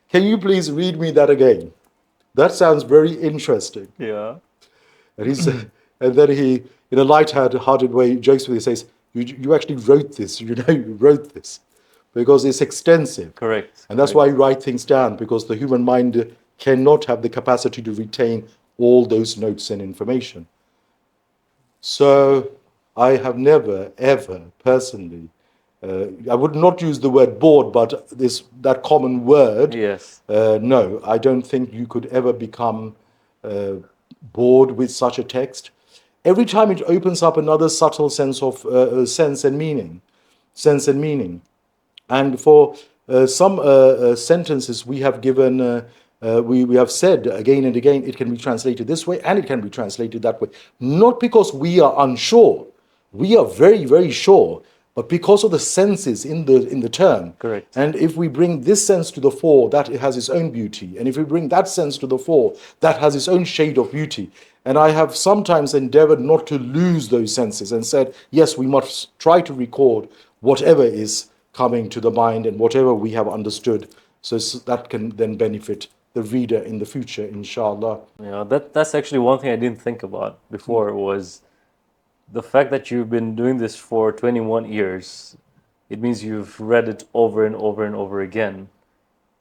Can you please read me that again? That sounds very interesting. Yeah. And then he, in a light-hearted way, jokes with me, says, you actually wrote this, you wrote this, because it's extensive. Correct. And that's why you write things down, because the human mind cannot have the capacity to retain all those notes and information. So I have never, ever, personally, I would not use the word bored, but that common word. Yes. No, I don't think you could ever become bored with such a text. Every time it opens up another subtle sense of sense and meaning. And for some sentences we have given, we have said again and again, it can be translated this way and it can be translated that way. Not because we are unsure. We are very, very sure. But because of the senses in the term. Correct. And if we bring this sense to the fore, that it has its own beauty. And if we bring that sense to the fore, that has its own shade of beauty. And I have sometimes endeavored not to lose those senses and said, yes, we must try to record whatever is coming to the mind and whatever we have understood, so that can then benefit the reader in the future, inshallah. Yeah, that's actually one thing I didn't think about before was the fact that you've been doing this for 21 years. It means you've read it over and over and over again.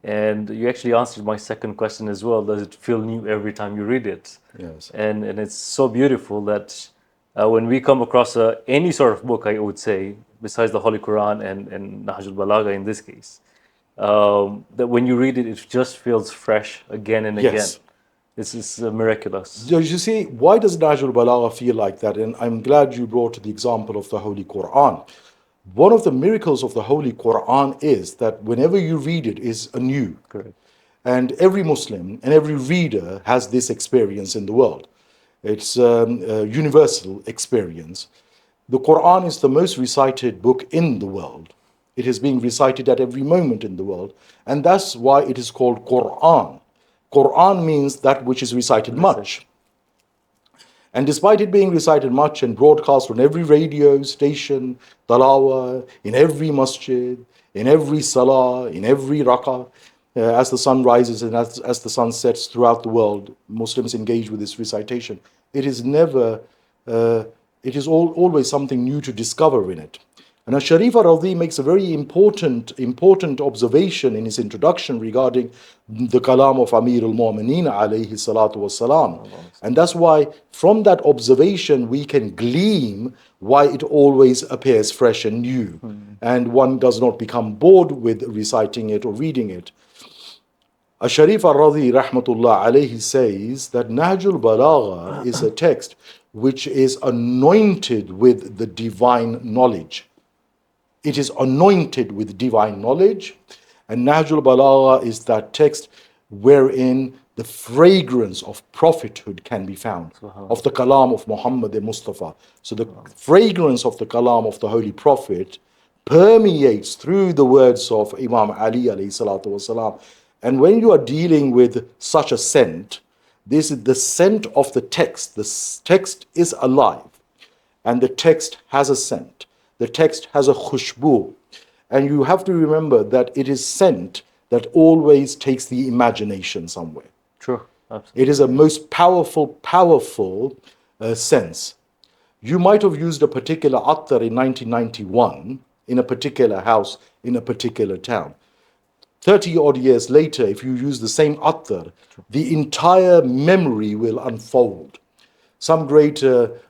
And you actually answered my second question as well. Does it feel new every time you read it? Yes. And it's so beautiful that when we come across any sort of book, I would say, besides the Holy Quran and Nahj al Balāghah in this case, that when you read it, it just feels fresh again and again. Yes. This is miraculous. So you see, why does Nahj al Balāghah feel like that? And I'm glad you brought the example of the Holy Quran. One of the miracles of the Holy Quran is that whenever you read it is anew. Correct. And every Muslim and every reader has this experience in the world. It's a universal experience. The Quran is the most recited book in the world. It is being recited at every moment in the world. And that's why it is called Quran. Quran means that which is recited much. And despite it being recited much and broadcast on every radio station, talawah, in every masjid, in every salah, in every rak'ah, as the sun rises and as the sun sets throughout the world, Muslims engage with this recitation. It is never, it is always something new to discover in it. And Sharif al-Radhi makes a very important observation in his introduction regarding the kalam of Amir al-Mu'mineen alayhi salatu wassalam. And that's why from that observation we can glean why it always appears fresh and new. And one does not become bored with reciting it or reading it. Sharif al-Radhi rahmatullah alayhi says that Nahj al Balāghah is a text which is anointed with the divine knowledge. It is anointed with divine knowledge, and Nahj al Balāghah is that text wherein the fragrance of prophethood can be found, of the kalam of Muhammad the Mustafa. So the fragrance of the kalam of the Holy Prophet permeates through the words of Imam Ali alayhi salatu wasalam. And when you are dealing with such a scent, this is the scent of the text. The text is alive, and the text has a scent. The text has a khushbu. And you have to remember that it is scent that always takes the imagination somewhere. True. Absolutely. It is a most powerful sense. You might have used a particular attar in 1991 in a particular house in a particular town. 30 odd years later, if you use the same attar, the entire memory will unfold. Some great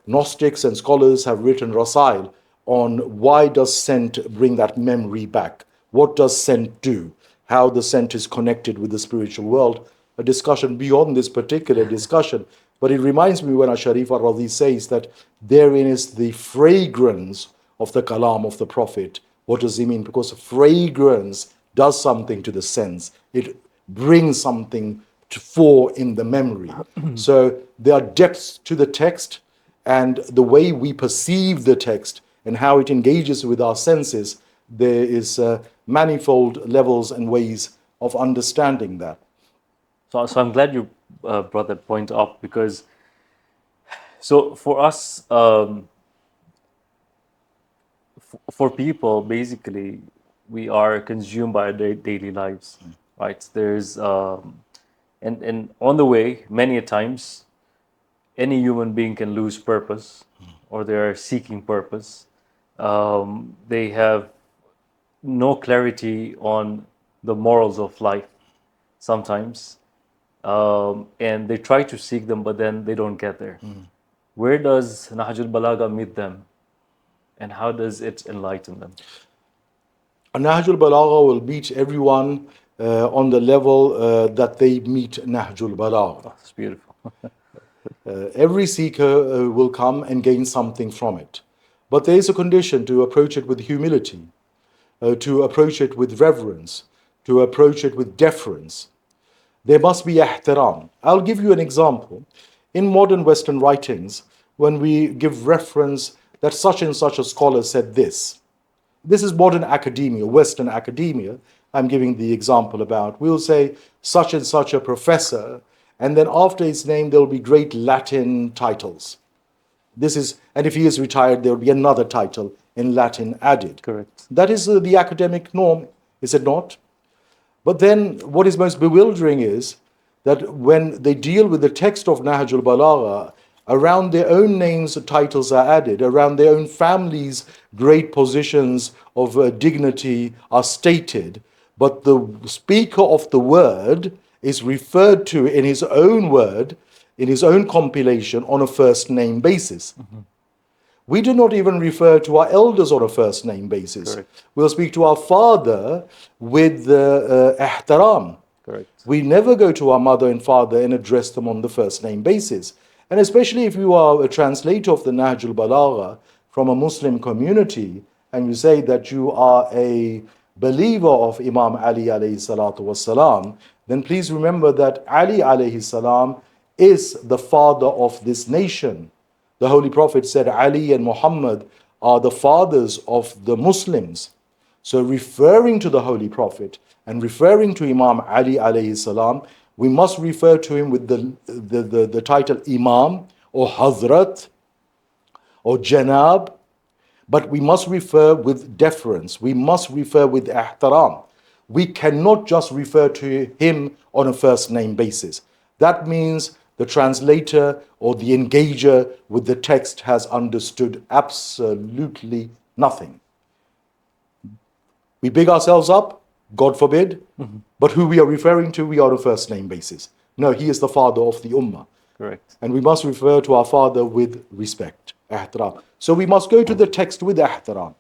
Gnostics and scholars have written rasail on why does scent bring that memory back? What does scent do? How the scent is connected with the spiritual world? A discussion beyond this particular discussion. But it reminds me when Sharif al-Radhi says that therein is the fragrance of the kalam of the Prophet. What does he mean? Because fragrance does something to the sense. It brings something to fore in the memory. So there are depths to the text, and the way we perceive the text and how it engages with our senses, there is manifold levels and ways of understanding that. So I'm glad you brought that point up, because so for us, for people, basically, we are consumed by their daily lives, right? There's and on the way, many a times, any human being can lose purpose, or they are seeking purpose. They have no clarity on the morals of life sometimes, and they try to seek them, but then they don't get there. Where does Nahj al Balāghah meet them, and how does it enlighten them? Nahj al Balāghah will meet everyone on the level that they meet Nahj al Balāghah. Oh, it's beautiful. Every seeker will come and gain something from it. But there is a condition to approach it with humility, to approach it with reverence, to approach it with deference. There must be ihtiram. I'll give you an example. In modern Western writings, when we give reference that such and such a scholar said this, this is modern academia, Western academia, I'm giving the example about. We'll say such and such a professor, and then after his name there will be great Latin titles. This is, and if he is retired, there will be another title in Latin added. Correct. That is the academic norm, is it not? But then what is most bewildering is that when they deal with the text of Nahj al Balāghah, around their own names titles are added, around their own families great positions of dignity are stated, but the speaker of the word is referred to in his own word, in his own compilation, on a first name basis. We do not even refer to our elders on a first name basis. Correct. We'll speak to our father with ihtaram. Correct. We never go to our mother and father and address them on the first name basis. And especially if you are a translator of the Nahj al Balāghah from a Muslim community, and you say that you are a believer of Imam Ali alayhi salatu wasalam, then please remember that Ali alayhi salam is the father of this nation. The Holy Prophet said Ali and Muhammad are the fathers of the Muslims. So referring to the Holy Prophet and referring to Imam Ali alayhi salam, we must refer to him with the title Imam or Hazrat or Janab, but we must refer with deference. We must refer with ihtaram. We cannot just refer to him on a first name basis. That means the translator or the engager with the text has understood absolutely nothing. We big ourselves up, God forbid, but who we are referring to, we are on a first name basis. No, he is the father of the ummah. Correct. And we must refer to our father with respect, ihtaram. So we must go to the text with ihtaram.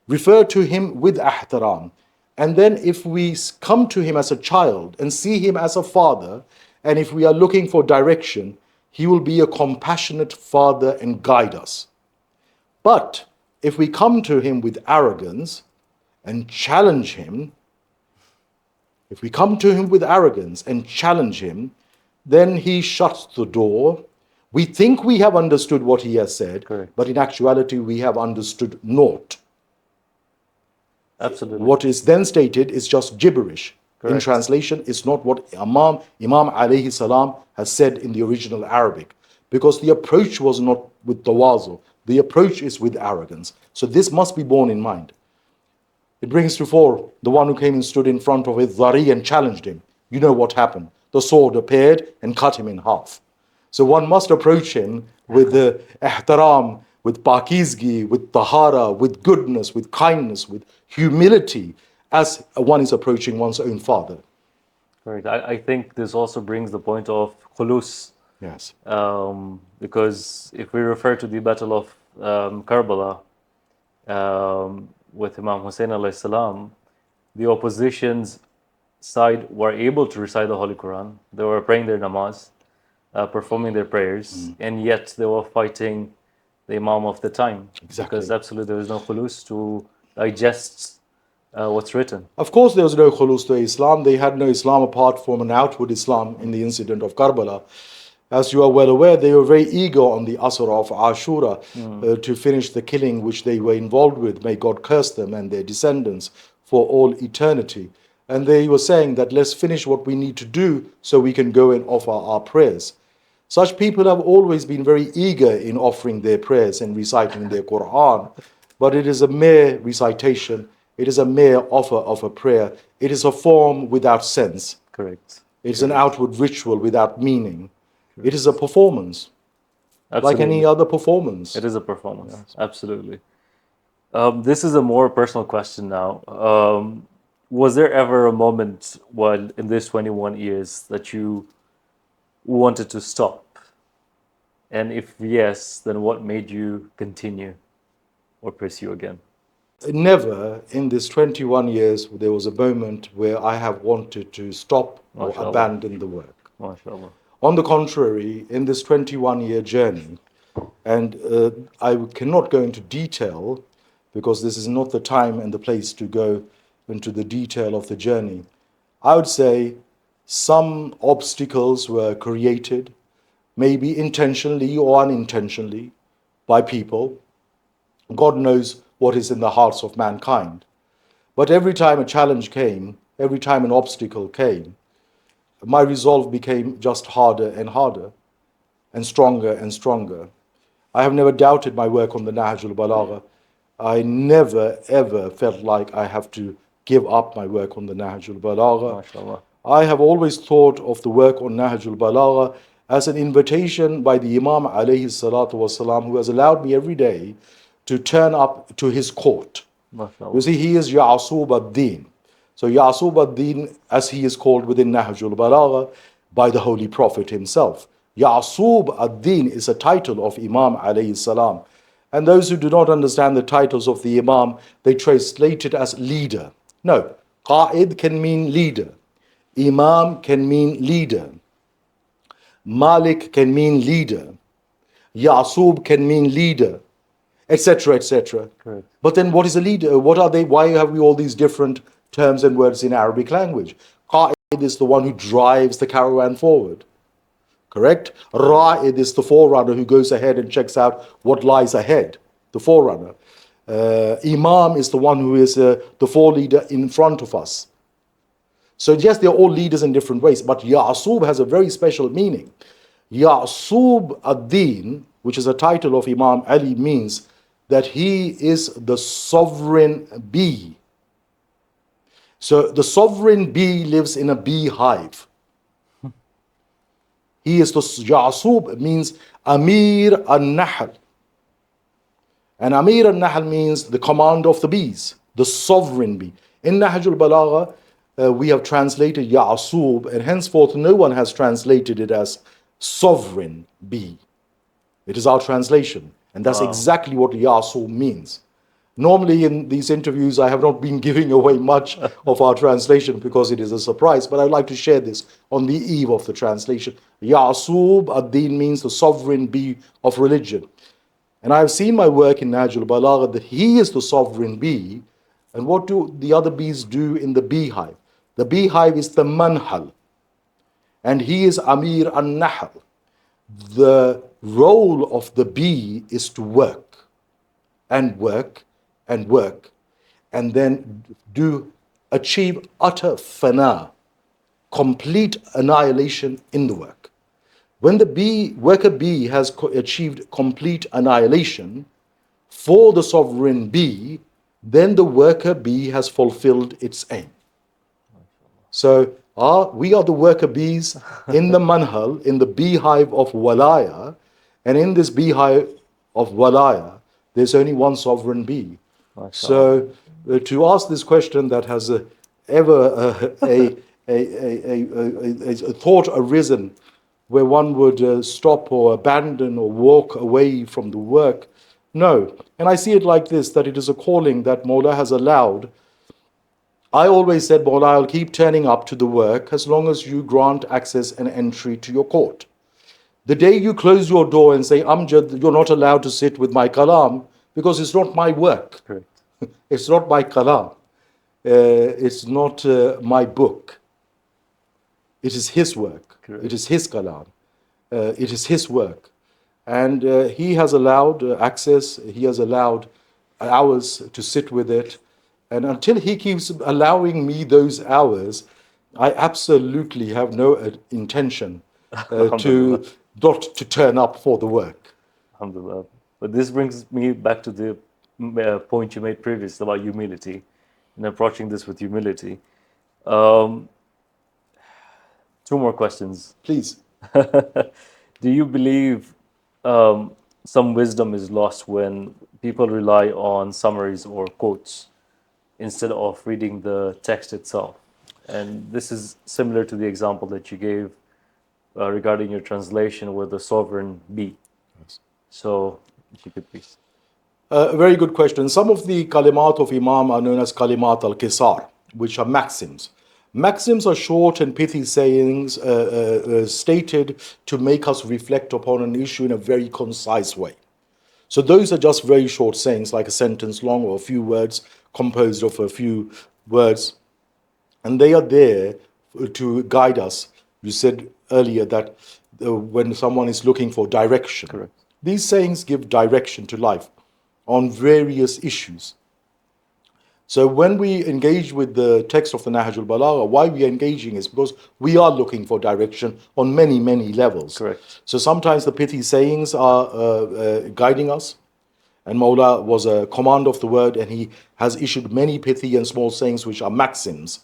Refer to him with ihtaram. And then if we come to him as a child and see him as a father, and if we are looking for direction, he will be a compassionate father and guide us. But if we come to him with arrogance and challenge him, if we come to him with arrogance and challenge him, then he shuts the door. We think we have understood what he has said, Correct. but in actuality we have understood naught. Absolutely. What is then stated is just gibberish. In Correct. translation, it's not what Imam alayhi salam has said in the original Arabic, because the approach was not with tawazu. The approach is with arrogance. So this must be borne in mind. It brings to fore the one who came and stood in front of Dhari and challenged him. You know what happened. The sword appeared and cut him in half. So one must approach him with the ihtaram, with pakizgi, with tahara, with goodness, with kindness, with humility, as one is approaching one's own father. Correct. I think this also brings the point of khulus, Yes. because if we refer to the Battle of Karbala with Imam Hussein alayhi salam, the opposition's side were able to recite the Holy Quran. They were praying their namaz, performing their prayers, and yet they were fighting the Imam of the time. Exactly. Because absolutely there was no khulus to digest what's written. Of course, there was no khulus to Islam. They had no Islam apart from an outward Islam in the incident of Karbala. As you are well aware, they were very eager on the Asr of Ashura to finish the killing which they were involved with. May God curse them and their descendants for all eternity. And they were saying that let's finish what we need to do so we can go and offer our prayers. Such people have always been very eager in offering their prayers and reciting their Quran, but it is a mere recitation. It is a mere offer of a prayer. It is a form without sense. Correct. It is an outward ritual without meaning. It is a performance, like any other performance. It is a performance, absolutely. This is a more personal question now. Was there ever a moment while in these 21 years that you wanted to stop? And if yes, then what made you continue or pursue again? Never in these 21 years there was a moment where I have wanted to stop or MashaAllah. abandon the work. MashaAllah. On the contrary, in this 21-year journey, and I cannot go into detail because this is not the time and the place to go into the detail of the journey. I would say some obstacles were created, maybe intentionally or unintentionally, by people. God knows what is in the hearts of mankind. But every time a challenge came, every time an obstacle came, my resolve became just harder and harder, and stronger. I have never doubted my work on the Nahj al Balāghah. I never ever felt like I have to give up my work on the Nahj al Balāghah. MashaAllah. I have always thought of the work on Nahj al Balāghah as an invitation by the Imam alayhi salatu wasalam, who has allowed me every day to turn up to his court. MashaAllah. You see, he is Ya'asub ad-Din. So Ya'asub ad-Din, as he is called within Nahj al Balāghah by the Holy Prophet himself. Ya'asub ad-Din is a title of Imam alayhi salam. And those who do not understand the titles of the Imam, they translate it as leader. No, Qa'id can mean leader. Imam can mean leader. Malik can mean leader. Ya'sub can mean leader, etc., etc. Correct. But then what is a leader? What are they? Why have we all these different terms and words in Arabic language? Qa'id is the one who drives the caravan forward. Correct? Ra'id is the forerunner who goes ahead and checks out what lies ahead, the forerunner. Imam is the one who is the foreleader in front of us. So yes, they're all leaders in different ways, but Ya'sub has a very special meaning. Ya'sub ad-Din, which is a title of Imam Ali, means that he is the sovereign bee. So the sovereign bee lives in a beehive. He is the Ya'sub means Amir al-Nahl. And Amir al-Nahl means the commander of the bees, the sovereign bee. In Nahj al Balāghah, we have translated Ya'sub, and henceforth no one has translated it as sovereign bee. It is our translation. And that's exactly what Ya'sub means. Normally in these interviews, I have not been giving away much of our translation because it is a surprise, but I'd like to share this on the eve of the translation. Ya'sub ad-Din means the sovereign bee of religion. And I've seen my work in Nahj al Balāghah that he is the sovereign bee. And what do the other bees do in the beehive? The beehive is the manhal. And he is Amir al-Nahl. The role of the bee is to work and work and work, and then achieve utter fana, complete annihilation in the work. When the worker bee has achieved complete annihilation for the sovereign bee, then the worker bee has fulfilled its aim. So we are the worker bees in the manhal, in the beehive of walaya, and in this beehive of walaya, there's only one sovereign bee. So to ask this question that has ever a thought arisen where one would stop or abandon or walk away from the work, no. And I see it like this, that it is a calling that Mawla has allowed. I always said, Mawla, I'll keep turning up to the work as long as you grant access and entry to your court. The day you close your door and say, Amjad, you're not allowed to sit with my kalam, because it's not my work. Correct. It's not my kalam. It's not my book. It is his work. Correct. It is his kalam. It is his work. And he has allowed access, he has allowed hours to sit with it. And until he keeps allowing me those hours, I absolutely have no intention to not to turn up for the work. Alhamdulillah. But this brings me back to the point you made previously about humility and approaching this with humility. Two more questions. Please. Do you believe some wisdom is lost when people rely on summaries or quotes instead of reading the text itself? And this is similar to the example that you gave regarding your translation with the sovereign bee. Yes. So, if you could please. Very good question. Some of the kalimat of Imam are known as kalimat al-Qisar, which are maxims. Maxims are short and pithy sayings stated to make us reflect upon an issue in a very concise way. So those are just very short sayings, like a sentence long or a few words composed of a few words. And they are there to guide us. You said earlier that when someone is looking for direction, Correct. These sayings give direction to life on various issues. So when we engage with the text of the Nahj al Balāghah, why we are engaging is because we are looking for direction on many, many levels. Correct. So sometimes the pithy sayings are guiding us. And Mawla was a commander of the word, and he has issued many pithy and small sayings which are maxims.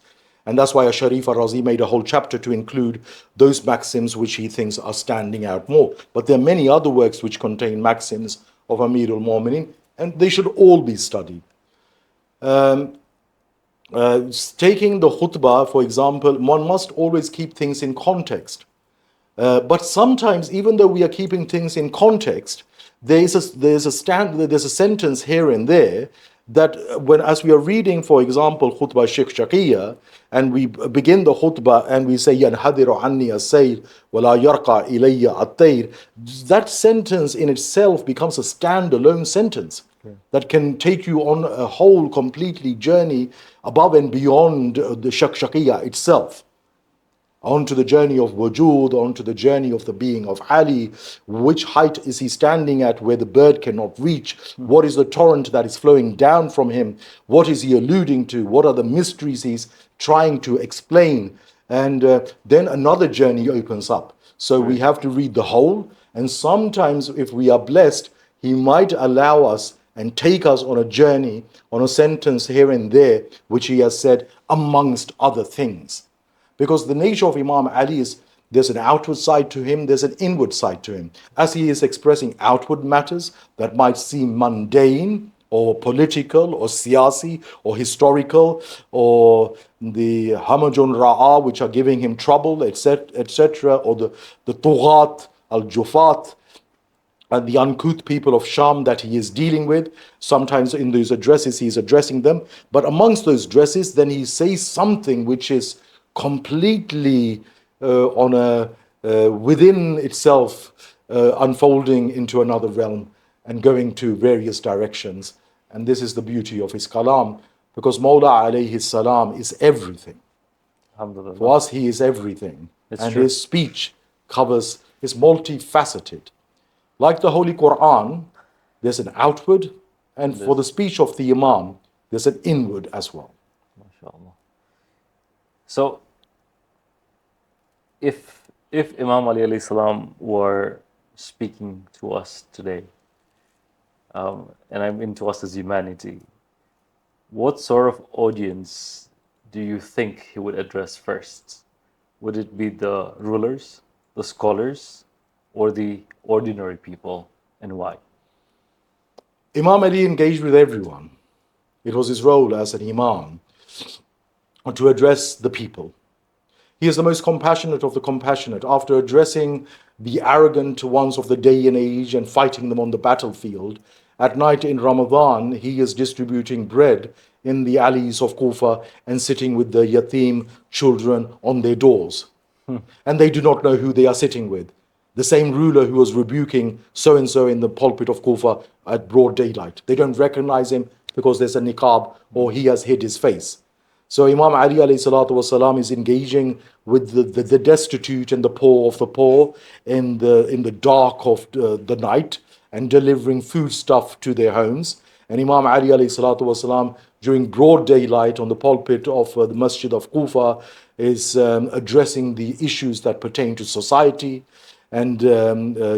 And that's why Sharif al-Razi made a whole chapter to include those maxims which he thinks are standing out more. But there are many other works which contain maxims of Amir al-Mu'minin, and they should all be studied. Taking the khutbah, for example, one must always keep things in context. But sometimes, even though we are keeping things in context, there's a sentence here and there that as we are reading, for example, khutbah Sheikh Shaqiyya, and we begin the khutbah and we say yanhadiru anni as-sayr wala yarqa ilayya at-tayr, that sentence in itself becomes a standalone sentence that can take you on a whole completely journey above and beyond the Shaqiyya itself, onto the journey of wujud, onto the journey of the being of ʿAlī. Which height is he standing at where the bird cannot reach? What is the torrent that is flowing down from him? What is he alluding to? What are the mysteries he's trying to explain? And then another journey opens up. So we have to read the whole. And sometimes, if we are blessed, he might allow us and take us on a journey, on a sentence here and there, which he has said, amongst other things. Because the nature of Imam Ali is, there's an outward side to him, there's an inward side to him. As he is expressing outward matters that might seem mundane or political or siyasi or historical, or the hamajun ra'a, which are giving him trouble, etc., or the tughat, al-jufat, and the uncouth people of Sham that he is dealing with. Sometimes in those addresses he is addressing them, but amongst those addresses then he says something which is completely within itself, unfolding into another realm and going to various directions. And this is the beauty of his kalam, because Mawla alayhi salam is everything. Alhamdulillah. For us, he is everything. And true. his speech is multifaceted. Like the Holy Quran, there's an outward, and for the speech of the Imam, there's an inward as well. MashaAllah. So, if Imam Ali alayhi salam were speaking to us today, and I mean to us as humanity, what sort of audience do you think he would address first? Would it be the rulers, the scholars, or the ordinary people, and why? Imam Ali engaged with everyone. It was his role as an Imam to address the people. He is the most compassionate of the compassionate. After addressing the arrogant ones of the day and age and fighting them on the battlefield, at night in Ramadan, he is distributing bread in the alleys of Kufa and sitting with the yatim children on their doors. And they do not know who they are sitting with. The same ruler who was rebuking so-and-so in the pulpit of Kufa at broad daylight. They don't recognize him because there's a niqab or he has hid his face. So Imam Ali alayhi salatu wasalam is engaging with the destitute and the poor of the poor in the dark of the night and delivering foodstuff to their homes. And Imam Ali alayhi salatu wasalam during broad daylight on the pulpit of the Masjid of Kufa is addressing the issues that pertain to society and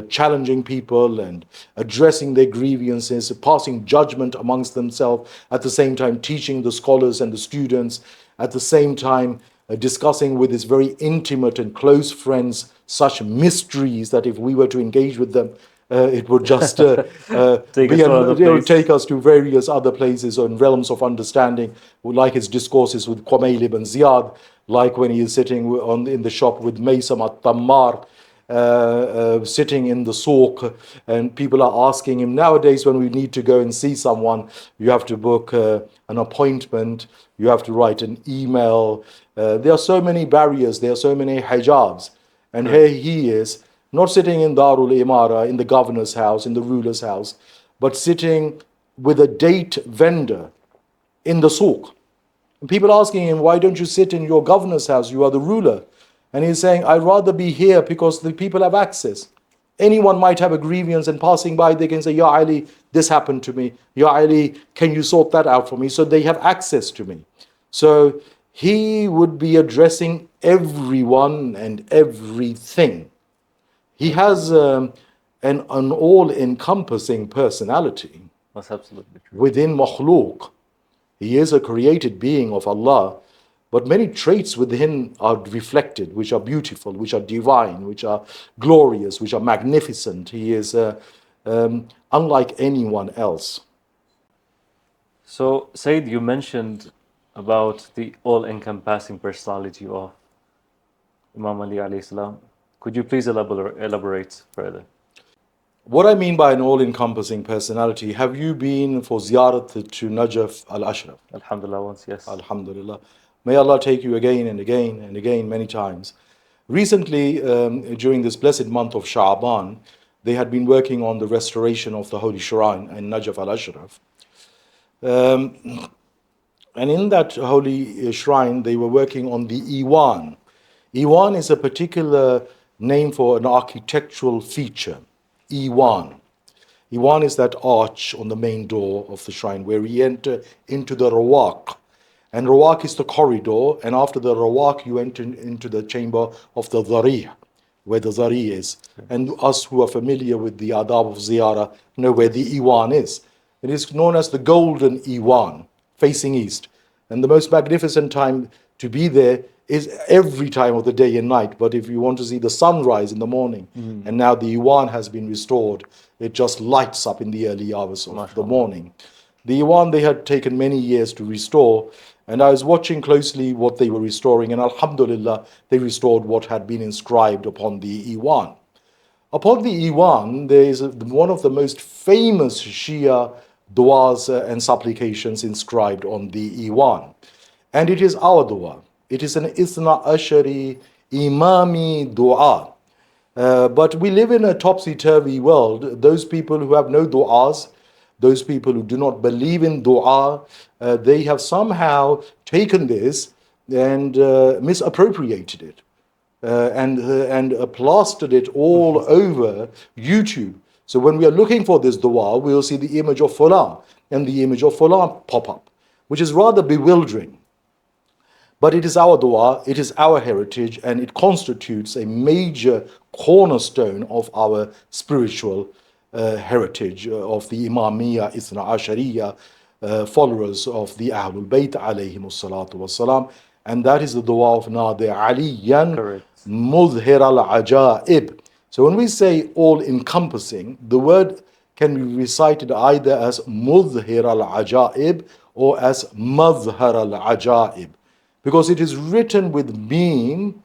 challenging people and addressing their grievances, passing judgment amongst themselves, at the same time teaching the scholars and the students, at the same time discussing with his very intimate and close friends such mysteries that if we were to engage with them, it would just take us to various other places and realms of understanding, like his discourses with Qumayl ibn Ziyad, like when he is sitting in the shop with Maysam at-Tammar, sitting in the souk, and people are asking him, nowadays when we need to go and see someone, you have to book an appointment, you have to write an email. There are so many barriers, there are so many hijabs. And here he is, not sitting in Darul Imara, in the governor's house, in the ruler's house, but sitting with a date vendor in the souk. And people asking him, why don't you sit in your governor's house? You are the ruler. And he's saying, I'd rather be here because the people have access. Anyone might have a grievance, and passing by, they can say, Ya Ali, this happened to me. Ya Ali, can you sort that out for me? So they have access to me. So he would be addressing everyone and everything. He has an all-encompassing personality. That's absolutely true. Within makhluk, he is a created being of Allah, but many traits within are reflected, which are beautiful, which are divine, which are glorious, which are magnificent. He is unlike anyone else. So, Sayyid, you mentioned about the all-encompassing personality of Imam Ali alayhi salam. Could you please elaborate further? What I mean by an all-encompassing personality, have you been for ziyarat to Najaf al-Ashraf? Alhamdulillah, once, yes. Alhamdulillah. May Allah take you again and again and again many times. Recently, during this blessed month of Sha'ban, they had been working on the restoration of the Holy Shrine in Najaf al-Ashraf. And in that holy shrine, they were working on the Iwan. Iwan is a particular name for an architectural feature. Iwan. Iwan is that arch on the main door of the shrine where we enter into the Rawaq. And Rawaq is the corridor, and after the Rawaq you enter into the chamber of the Dhari', where the Dhari' is. And us who are familiar with the adab of ziyarah know where the Iwan is. It is known as the Golden Iwan, facing east. And the most magnificent time to be there is every time of the day and night. But if you want to see the sunrise in the morning, and now the Iwan has been restored, it just lights up in the early hours of the morning. The Iwan they had taken many years to restore, and I was watching closely what they were restoring, and Alhamdulillah, they restored what had been inscribed upon the Iwan. Upon the Iwan, there is one of the most famous Shia du'as and supplications inscribed on the Iwan. And it is our dua. It is an Ithna Ashari Imami dua. But we live in a topsy-turvy world. Those people who have no du'as, those people who do not believe in dua, they have somehow taken this and misappropriated it. And plastered it all over YouTube. So when we are looking for this dua, we'll see the image of Fulan and the image of Fulan pop up, which is rather bewildering. But it is our dua, it is our heritage, and it constitutes a major cornerstone of our spiritual heritage of the Imamiyya, Ithna Ashariya, followers of the Ahlul Bayt alayhimus salatu wassalam. And that is the dua of Nadi Aliyan Mudhir al-Ajaib. So when we say all-encompassing, the word can be recited either as Mudhir al-Ajaib or as Madhhar al-Ajaib. Because it is written with meme,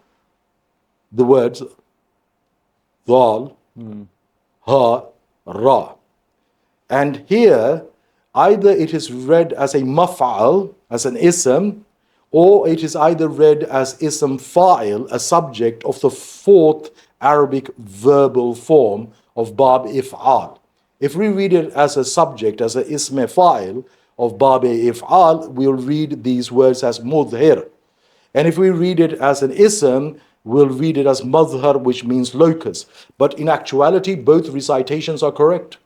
the words Dhal, Ha, Ra. And here, either it is read as a maf'al, as an ism, or it is either read as ism fa'il, a subject of the fourth Arabic verbal form of bab if'al. If we read it as a subject, as a ism fa'il of bab if'al, we'll read these words as mudhir. And if we read it as an ism, we'll read it as madhhar, which means locus. But in actuality, both recitations are correct.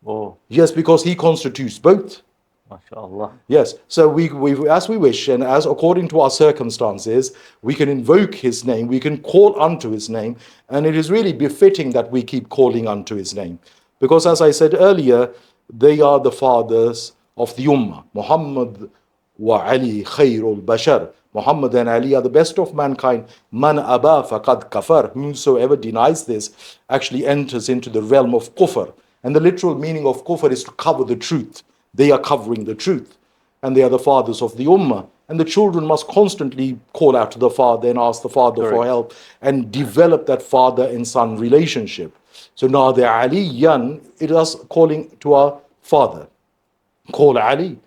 Oh. Yes, because he constitutes both. MashaAllah. Yes, so we as we wish, and as according to our circumstances, we can invoke his name, we can call unto his name, and it is really befitting that we keep calling unto his name. Because as I said earlier, they are the fathers of the Ummah. Muhammad wa Ali khairul bashar. Muhammad and Ali are the best of mankind. Man aba faqad kafar. Whosoever denies this actually enters into the realm of kufr. And the literal meaning of kufr is to cover the truth. They are covering the truth. And they are the fathers of the ummah. And the children must constantly call out to the father and ask the father for help and develop that father and son relationship. So now the Aliyan, it is calling to our father. Call Ali.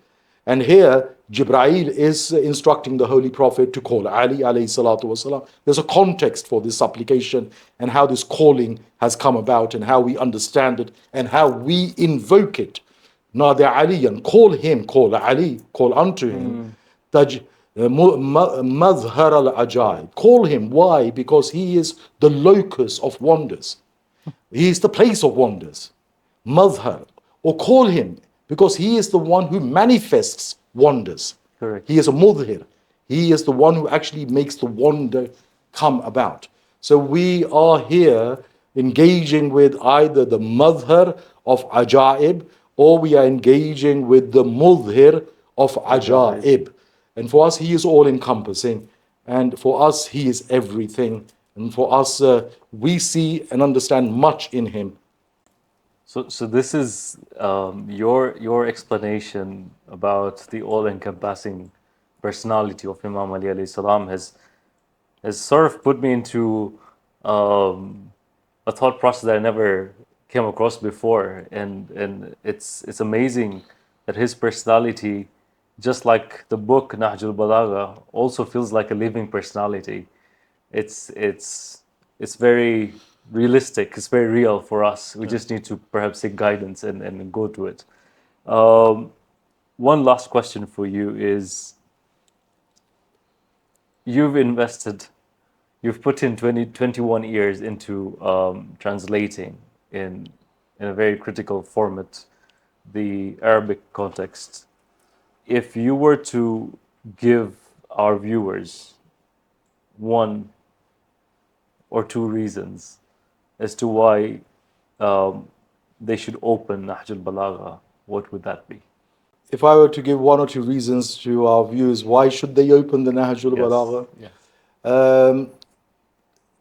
And here, Jibreel is instructing the Holy Prophet to call Ali alayhi salatu wasalam. There's a context for this supplication and how this calling has come about and how we understand it and how we invoke it. Nadi Aliyan, call him, call Ali, call unto him. Madhhar al-Ajaib. Call him. Why? Because he is the locus of wonders. He is the place of wonders. Madhhar. Or call him because he is the one who manifests wonders. Correct. He is a mudhir. He is the one who actually makes the wonder come about. So we are here engaging with either the madhhar of ajaib or we are engaging with the mudhir of ajaib. And for us, he is all encompassing. And for us, he is everything. And for us, we see and understand much in him. So this is your explanation about the all-encompassing personality of Imam Ali alayhi salam has sort of put me into a thought process that I never came across before, and it's amazing that his personality, just like the book Nahj al Balāghah, also feels like a living personality. It's very realistic. It's very real for us. We just need to perhaps seek guidance and go to it. One last question for you is: you've put in 21 years into translating in a very critical format the Arabic context. If you were to give our viewers one or two reasons as to why they should open Nahj al Balāghah, what would that be? If I were to give one or two reasons to our viewers, why should they open the Nahj al Balāghah? Yes.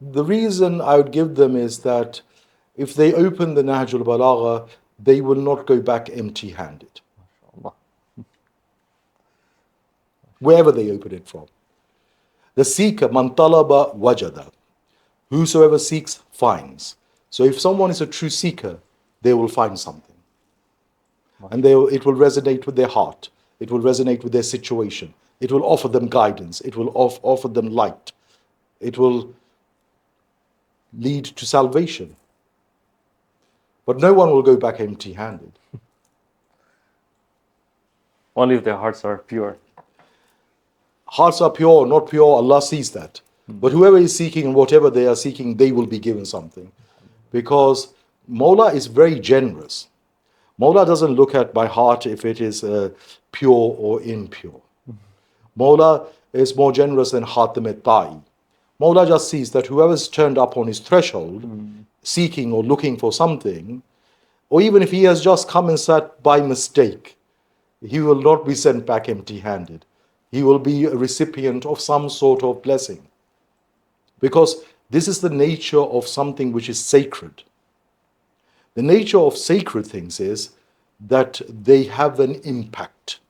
The reason I would give them is that if they open the Nahj al Balāghah, they will not go back empty-handed, Allah. wherever they open it from. The seeker, man talaba wajada. Whosoever seeks, finds. So if someone is a true seeker, they will find something. And it will resonate with their heart. It will resonate with their situation. It will offer them guidance. It will offer them light. It will lead to salvation. But no one will go back empty-handed. Only if their hearts are pure. Hearts are pure or not pure, Allah sees that. But whoever is seeking and whatever they are seeking, they will be given something. Because Mawla is very generous. Mawla doesn't look at my heart if it is pure or impure. Mawla is more generous than Khatam al-Ta'i. Mawla just sees that whoever's turned up on his threshold, seeking or looking for something, or even if he has just come and sat by mistake, he will not be sent back empty-handed. He will be a recipient of some sort of blessing. Because this is the nature of something which is sacred. The nature of sacred things is that they have an impact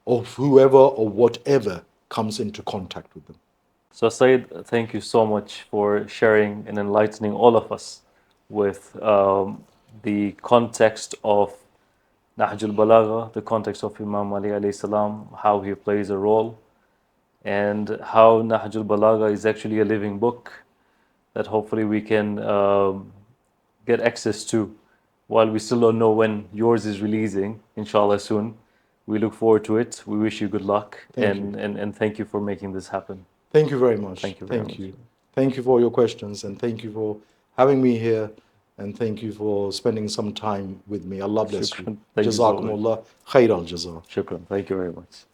of whoever or whatever comes into contact with them. So Sayyid, thank you so much for sharing and enlightening all of us with the context of Nahj al Balāghah, the context of Imam Ali alayhi salam, how he plays a role, and how Nahj al Balāghah is actually a living book that hopefully we can get access to, while we still don't know when yours is releasing, inshallah soon. We look forward to it. We wish you good luck, and thank you for making this happen. Thank you very much. Thank you very much. Thank you for your questions, and thank you for having me here, and thank you for spending some time with me. Allah bless you. Thank you so much. Jazakumullah khair al-jaza. Shukran. Thank you very much.